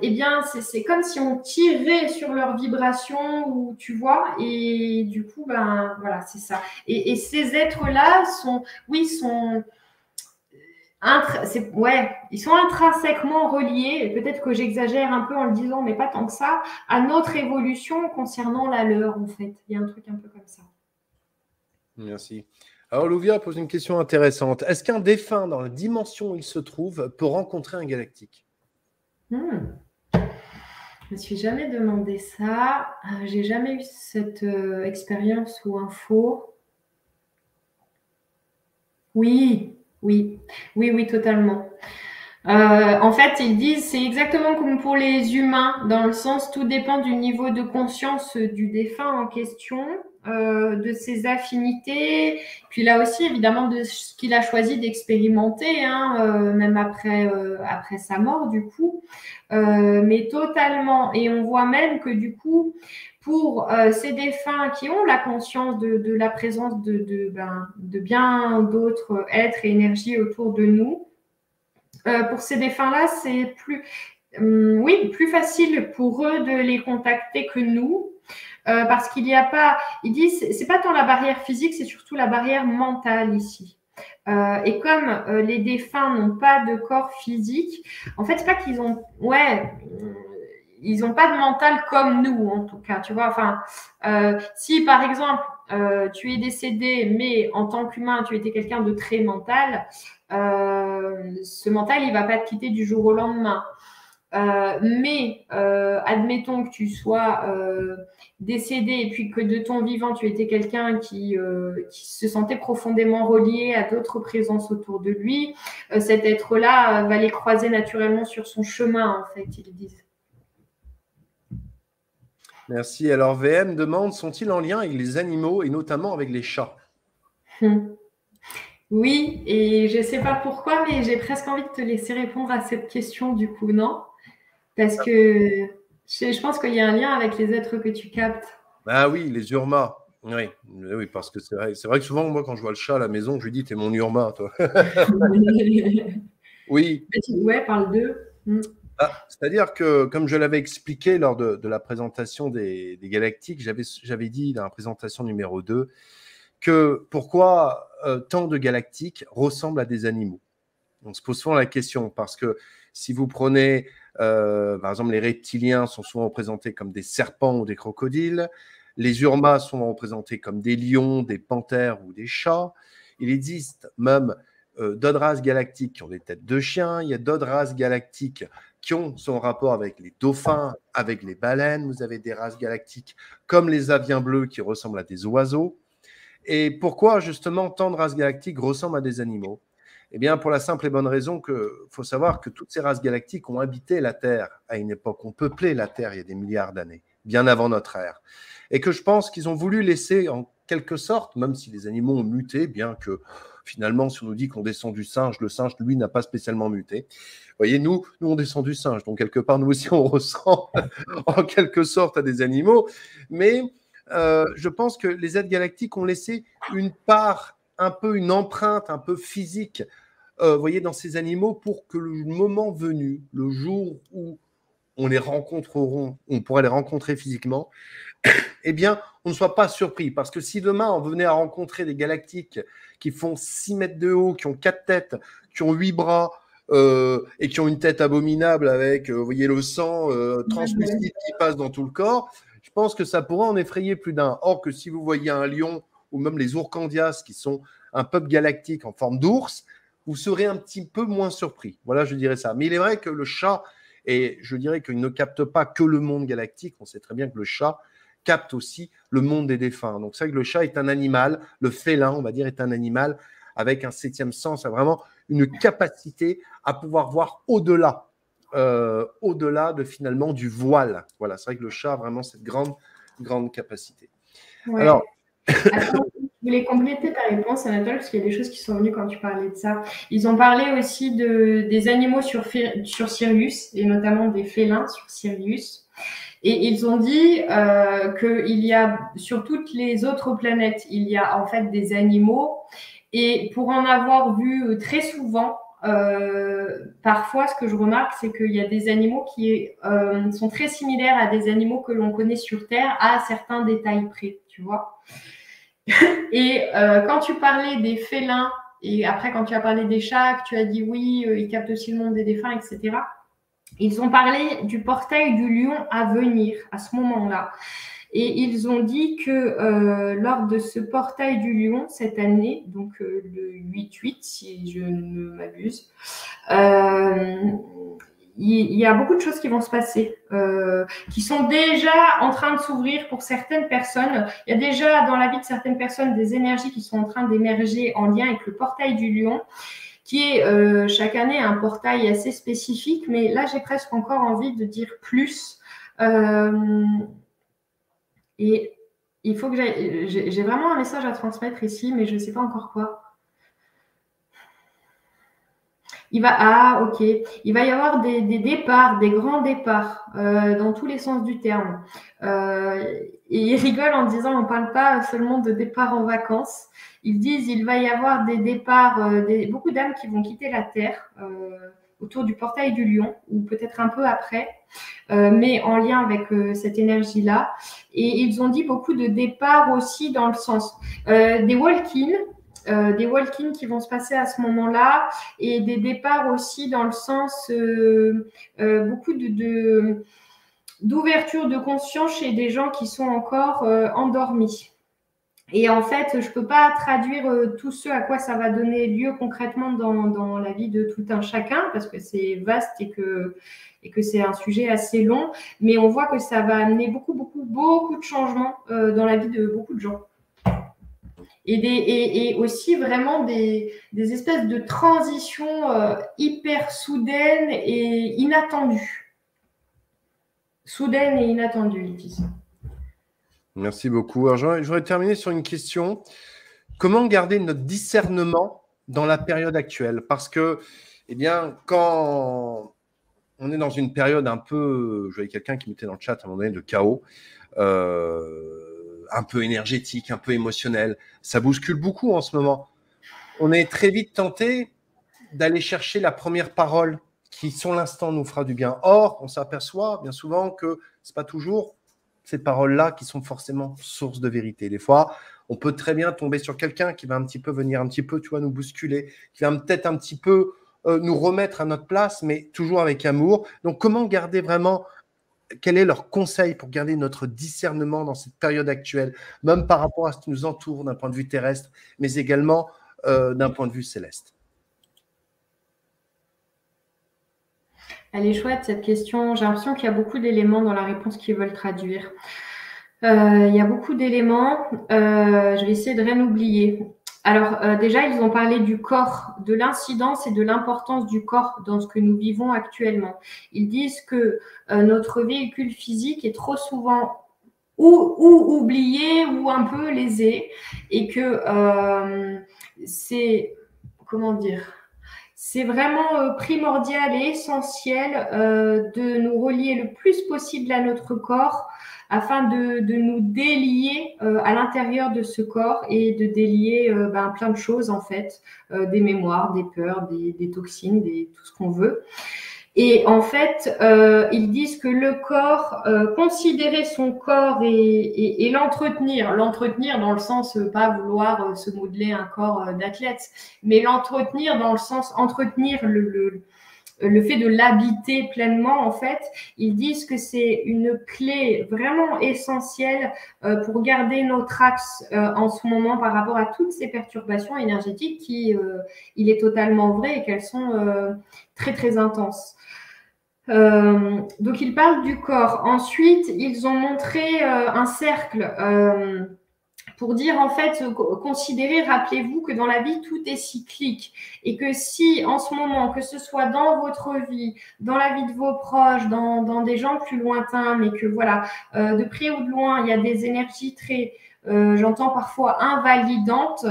Speaker 2: Eh bien, c'est comme si on tirait sur leur vibration, ou tu vois, et du coup, ben voilà, c'est ça. Et ces êtres-là ils sont intrinsèquement reliés, et peut-être que j'exagère un peu en le disant, mais pas tant que ça, à notre évolution concernant la leur, en fait. Il y a un truc un peu comme ça.
Speaker 1: Merci. Alors, Louvia pose une question intéressante. Est-ce qu'un défunt, dans la dimension où il se trouve, peut rencontrer un galactique?
Speaker 2: Je me suis jamais demandé ça. J'ai jamais eu cette expérience ou info. Oui, totalement. En fait, ils disent, c'est exactement comme pour les humains, dans le sens, tout dépend du niveau de conscience du défunt en question, de ses affinités, puis là aussi, évidemment, de ce qu'il a choisi d'expérimenter, même après sa mort, du coup. Mais totalement. Et on voit même que, du coup, pour ces défunts qui ont la conscience de la présence de bien d'autres êtres et énergies autour de nous, pour ces défunts-là, c'est plus facile pour eux de les contacter que nous, parce qu'il n'y a pas, ils disent, c'est pas tant la barrière physique, c'est surtout la barrière mentale ici. Et comme les défunts n'ont pas de corps physique, en fait, c'est pas qu'ils ont, ils n'ont pas de mental comme nous, en tout cas, tu vois. Enfin, si par exemple tu es décédé, mais en tant qu'humain, tu étais quelqu'un de très mental, ce mental, il va pas te quitter du jour au lendemain. Mais admettons que tu sois décédé et puis que de ton vivant, tu étais quelqu'un qui se sentait profondément relié à d'autres présences autour de lui, cet être-là va les croiser naturellement sur son chemin, en fait, ils disent.
Speaker 1: Merci. Alors, VM demande, sont-ils en lien avec les animaux et notamment avec les chats?
Speaker 2: Oui, et je ne sais pas pourquoi, mais j'ai presque envie de te laisser répondre à cette question du coup, non? Parce que je pense qu'il y a un lien avec les êtres que tu captes.
Speaker 1: Ah oui, les urmas. Oui, parce que c'est vrai que souvent, moi, quand je vois le chat à la maison, je lui dis, t'es mon urma, toi. Oui.
Speaker 2: Ouais, parle d'eux.
Speaker 1: C'est-à-dire que, comme je l'avais expliqué lors de la présentation des galactiques, j'avais dit dans la présentation numéro 2 que pourquoi tant de galactiques ressemblent à des animaux. On se pose souvent la question, parce que si vous prenez, par exemple, les reptiliens sont souvent représentés comme des serpents ou des crocodiles, les urmas sont représentés comme des lions, des panthères ou des chats. Il existe même d'autres races galactiques qui ont des têtes de chiens, il y a d'autres races galactiques qui ont son rapport avec les dauphins, avec les baleines, vous avez des races galactiques comme les aviens bleus qui ressemblent à des oiseaux. Et pourquoi justement tant de races galactiques ressemblent à des animaux? Eh bien, pour la simple et bonne raison qu'il faut savoir que toutes ces races galactiques ont habité la Terre à une époque, ont peuplé la Terre il y a des milliards d'années, bien avant notre ère. Et que je pense qu'ils ont voulu laisser en quelque sorte, même si les animaux ont muté, bien que finalement, si on nous dit qu'on descend du singe, le singe, lui, n'a pas spécialement muté. Vous voyez, nous, on descend du singe. Donc, quelque part, nous aussi, on ressent en quelque sorte à des animaux. Mais je pense que les êtres galactiques ont laissé une part, un peu une empreinte, un peu physique, vous voyez, dans ces animaux pour que le moment venu, le jour où on les rencontreront, on pourra les rencontrer physiquement, eh bien, on ne soit pas surpris. Parce que si demain, on venait à rencontrer des galactiques qui font 6 mètres de haut, qui ont 4 têtes, qui ont 8 bras, et qui ont une tête abominable avec, vous voyez, le sang translucide qui passe dans tout le corps, je pense que ça pourrait en effrayer plus d'un. Or que si vous voyez un lion ou même les Urcandias, qui sont un peuple galactique en forme d'ours, vous serez un petit peu moins surpris. Voilà, je dirais ça. Mais il est vrai que le chat, et je dirais qu'il ne capte pas que le monde galactique, on sait très bien que le chat capte aussi le monde des défunts. Donc c'est vrai que le chat est un animal, le félin, on va dire, est un animal avec un 7e sens, vraiment une capacité à pouvoir voir au-delà de finalement du voile. Voilà, c'est vrai que le chat a vraiment cette grande capacité.
Speaker 2: Ouais. Alors, attends, je voulais compléter ta réponse, Anatole, parce qu'il y a des choses qui sont venues quand tu parlais de ça. Ils ont parlé aussi des animaux sur Sirius, et notamment des félins sur Sirius. Et ils ont dit qu'il y a, sur toutes les autres planètes, il y a en fait des animaux. Et pour en avoir vu très souvent, parfois, ce que je remarque, c'est qu'il y a des animaux qui sont très similaires à des animaux que l'on connaît sur Terre, à certains détails près, tu vois. Et quand tu parlais des félins, et après quand tu as parlé des chats, que tu as dit oui, ils captent aussi le monde des défunts, etc., ils ont parlé du portail du lion à venir à ce moment-là. Et ils ont dit que lors de ce portail du lion cette année, donc le 8-8 si je ne m'abuse, il y a beaucoup de choses qui vont se passer, qui sont déjà en train de s'ouvrir pour certaines personnes. Il y a déjà dans la vie de certaines personnes des énergies qui sont en train d'émerger en lien avec le portail du lion, qui est chaque année un portail assez spécifique, mais là j'ai presque encore envie de dire plus. Et il faut que j'ai vraiment un message à transmettre ici, mais je ne sais pas encore quoi. Il va y avoir des départs, des grands départs, dans tous les sens du terme. Et ils rigolent en disant on ne parle pas seulement de départ en vacances. Ils disent il va y avoir des départs, beaucoup d'âmes qui vont quitter la Terre autour du portail du lion, ou peut-être un peu après, mais en lien avec cette énergie-là. Et ils ont dit beaucoup de départs aussi dans le sens des walk-ins, qui vont se passer à ce moment-là, et des départs aussi dans le sens beaucoup d'ouverture de conscience chez des gens qui sont encore endormis. Et en fait, je ne peux pas traduire tout ce à quoi ça va donner lieu concrètement dans la vie de tout un chacun, parce que c'est vaste et que c'est un sujet assez long, mais on voit que ça va amener beaucoup de changements dans la vie de beaucoup de gens. Et aussi vraiment des espèces de transitions hyper soudaines et inattendues. Soudaines et inattendues, ils disent.
Speaker 1: Merci beaucoup. Alors, je voudrais terminer sur une question. Comment garder notre discernement dans la période actuelle? Parce que, eh bien, quand on est dans une période un peu, je voyais quelqu'un qui mettait dans le chat à un moment donné de chaos, un peu énergétique, un peu émotionnel, ça bouscule beaucoup en ce moment. On est très vite tenté d'aller chercher la première parole qui, sur l'instant, nous fera du bien. Or, on s'aperçoit bien souvent que ce n'est pas toujours ces paroles-là qui sont forcément source de vérité. Des fois, on peut très bien tomber sur quelqu'un qui va un petit peu venir, un petit peu, tu vois, nous bousculer, qui va peut-être un petit peu nous remettre à notre place, mais toujours avec amour. Donc, comment garder vraiment, quel est leur conseil pour garder notre discernement dans cette période actuelle, même par rapport à ce qui nous entoure d'un point de vue terrestre, mais également d'un point de vue céleste?
Speaker 2: Elle est chouette, cette question. J'ai l'impression qu'il y a beaucoup d'éléments dans la réponse qu'ils veulent traduire. Il y a beaucoup d'éléments. Je vais essayer de rien oublier. Alors, déjà, ils ont parlé du corps, de l'incidence et de l'importance du corps dans ce que nous vivons actuellement. Ils disent que notre véhicule physique est trop souvent ou oublié ou un peu lésé, et que c'est, comment dire, c'est vraiment primordial et essentiel de nous relier le plus possible à notre corps afin de nous délier à l'intérieur de ce corps et de délier plein de choses en fait, des mémoires, des peurs, des toxines, tout ce qu'on veut. Et en fait, ils disent que le corps, considérer son corps et l'entretenir dans le sens, pas vouloir se modeler un corps d'athlète, mais l'entretenir dans le sens, entretenir le fait de l'habiter pleinement, en fait, ils disent que c'est une clé vraiment essentielle pour garder notre axe en ce moment par rapport à toutes ces perturbations énergétiques qui, il est totalement vrai et qu'elles sont très, très intenses. Donc, ils parlent du corps. Ensuite, ils ont montré un cercle pour dire, en fait, considérez, rappelez-vous que dans la vie, tout est cyclique et que si, en ce moment, que ce soit dans votre vie, dans la vie de vos proches, dans des gens plus lointains, mais que, voilà, de près ou de loin, il y a des énergies très... j'entends parfois invalidantes,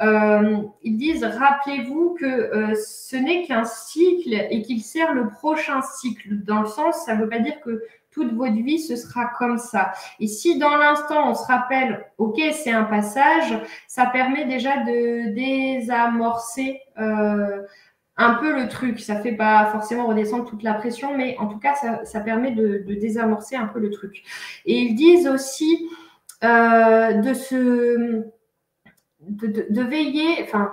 Speaker 2: ils disent rappelez-vous que ce n'est qu'un cycle et qu'il sert le prochain cycle. Dans le sens, ça ne veut pas dire que toute votre vie, ce sera comme ça. Et si dans l'instant, on se rappelle, ok, c'est un passage, ça permet déjà de désamorcer un peu le truc. Ça ne fait pas forcément redescendre toute la pression, mais en tout cas, ça permet de désamorcer un peu le truc. Et ils disent aussi de veiller, enfin,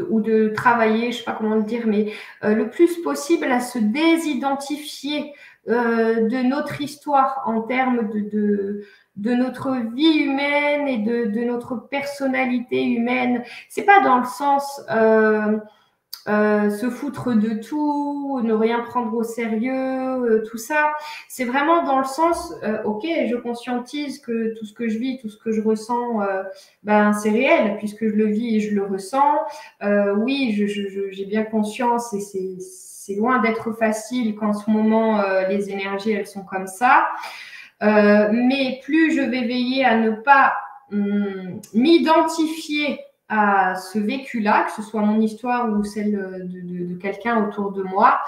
Speaker 2: ou de travailler, je ne sais pas comment le dire, mais le plus possible à se désidentifier de notre histoire en termes de notre vie humaine et de notre personnalité humaine. C'est pas dans le sens se foutre de tout, ne rien prendre au sérieux, tout ça. C'est vraiment dans le sens, ok, je conscientise que tout ce que je vis, tout ce que je ressens, c'est réel puisque je le vis et je le ressens. Oui, j'ai bien conscience et c'est loin d'être facile qu'en ce moment, les énergies, elles sont comme ça. Mais plus je vais veiller à ne pas m'identifier à ce vécu-là, que ce soit mon histoire ou celle de quelqu'un autour de moi,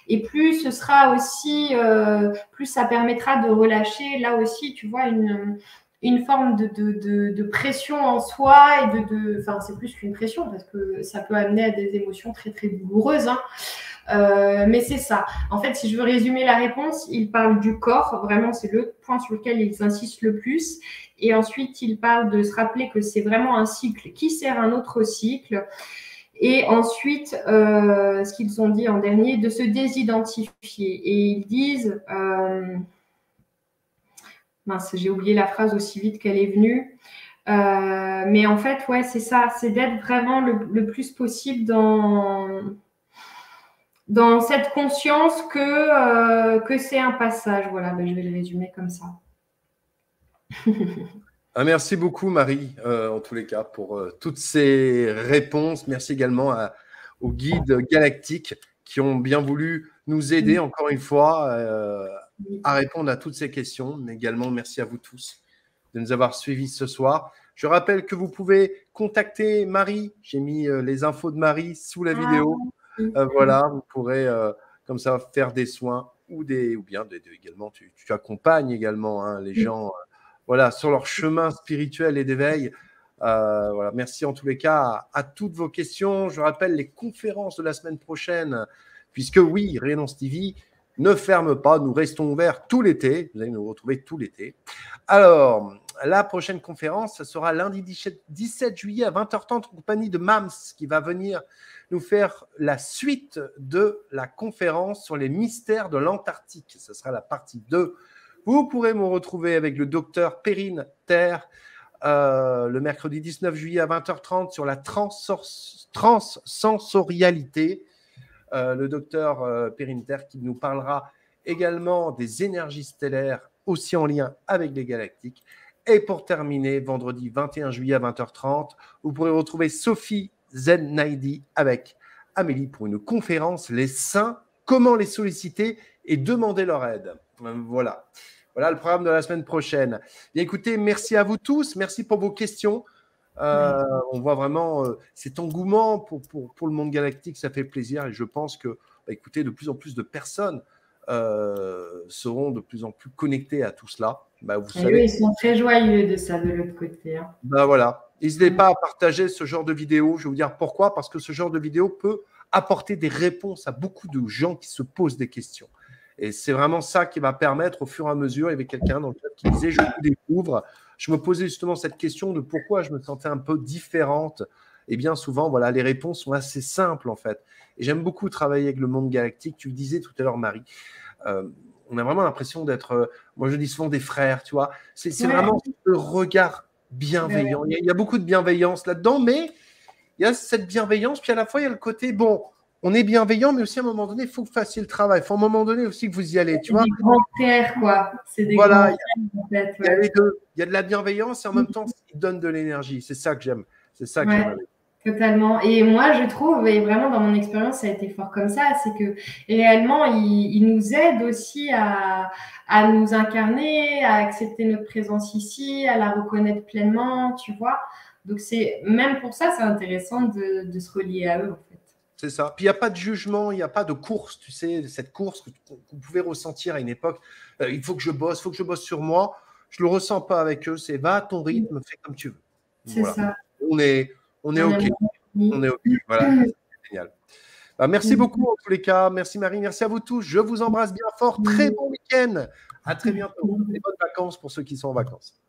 Speaker 2: et plus ce sera aussi, plus ça permettra de relâcher, là aussi, tu vois, une forme de pression en soi et enfin, c'est plus qu'une pression parce que ça peut amener à des émotions très, très douloureuses, hein. Mais c'est ça. En fait, si je veux résumer la réponse, ils parlent du corps. Vraiment, c'est le point sur lequel ils insistent le plus. Et ensuite, ils parlent de se rappeler que c'est vraiment un cycle qui sert un autre cycle. Et ensuite, ce qu'ils ont dit en dernier, de se désidentifier. Et ils disent... mince, j'ai oublié la phrase aussi vite qu'elle est venue. Mais en fait, ouais, c'est ça. C'est d'être vraiment le plus possible dans cette conscience que c'est un passage. Voilà, je vais le résumer comme ça.
Speaker 1: Merci beaucoup, Marie, en tous les cas, pour toutes ces réponses. Merci également aux guides galactiques qui ont bien voulu nous aider, encore une fois, à répondre à toutes ces questions. Mais également, merci à vous tous de nous avoir suivis ce soir. Je rappelle que vous pouvez contacter Marie. J'ai mis les infos de Marie sous la vidéo. Voilà, vous pourrez comme ça faire des soins ou bien également, tu accompagnes également les gens voilà, sur leur chemin spirituel et d'éveil. Voilà, merci en tous les cas à toutes vos questions. Je rappelle les conférences de la semaine prochaine, puisque oui, Renonce TV ne ferme pas, nous restons ouverts tout l'été. Vous allez nous retrouver tout l'été. Alors, la prochaine conférence, ça sera lundi 17 juillet à 20h30 en compagnie de Mams qui va venir nous faire la suite de la conférence sur les mystères de l'Antarctique. Ce sera la partie 2. Vous pourrez me retrouver avec le docteur Perrine Terre le mercredi 19 juillet à 20h30 sur la transsensorialité. Le docteur Perrine Terre qui nous parlera également des énergies stellaires aussi en lien avec les galactiques. Et pour terminer, vendredi 21 juillet à 20h30, vous pourrez retrouver Sophie Zen-Naidi avec Amélie pour une conférence « Les saints, comment les solliciter et demander leur aide ». Voilà. Voilà le programme de la semaine prochaine. Bien, écoutez, merci à vous tous. Merci pour vos questions. On voit vraiment cet engouement pour le monde galactique, ça fait plaisir. Et je pense que, écoutez, de plus en plus de personnes seront de plus en plus connectées à tout cela. Vous savez,
Speaker 2: eux, ils sont très joyeux de ça de l'autre côté. Hein.
Speaker 1: Voilà. N'hésitez pas à partager ce genre de vidéo. Je vais vous dire pourquoi. Parce que ce genre de vidéo peut apporter des réponses à beaucoup de gens qui se posent des questions. Et c'est vraiment ça qui va permettre, au fur et à mesure, il y avait quelqu'un dans le chat qui disait, je vous découvre. Je me posais justement cette question de pourquoi je me sentais un peu différente. Et bien souvent, voilà, les réponses sont assez simples en fait. Et j'aime beaucoup travailler avec le monde galactique. Tu le disais tout à l'heure, Marie. On a vraiment l'impression d'être, moi je dis souvent des frères, tu vois. C'est vraiment ce regard bienveillant. Il y a beaucoup de bienveillance là-dedans, mais il y a cette bienveillance, puis à la fois il y a le côté, bon, on est bienveillant, mais aussi à un moment donné, il faut que vous fassiez le travail. Il faut à un moment donné aussi que vous y allez, tu vois.
Speaker 2: C'est des grands frères, quoi. C'est des
Speaker 1: voilà,
Speaker 2: grands frères, en fait.
Speaker 1: Il y a les deux. Il y a de la bienveillance et en même temps, ils donnent de l'énergie. C'est ça que j'aime. C'est ça que j'aime.
Speaker 2: Totalement. Et moi, je trouve, et vraiment dans mon expérience, ça a été fort comme ça, c'est que réellement, ils nous aident aussi à nous incarner, à accepter notre présence ici, à la reconnaître pleinement, tu vois. Donc, même pour ça, c'est intéressant de se relier à eux, en fait.
Speaker 1: C'est ça. Puis il n'y a pas de jugement, il n'y a pas de course, tu sais, cette course qu'on pouvait ressentir à une époque. Il faut que je bosse, sur moi. Je ne le ressens pas avec eux. C'est va à ton rythme, fais comme tu veux.
Speaker 2: C'est ça.
Speaker 1: On est OK. On est OK. Voilà, c'est génial. Merci beaucoup en tous les cas. Merci Marie, merci à vous tous. Je vous embrasse bien fort. Très bon week-end. À très bientôt. Et bonnes vacances pour ceux qui sont en vacances.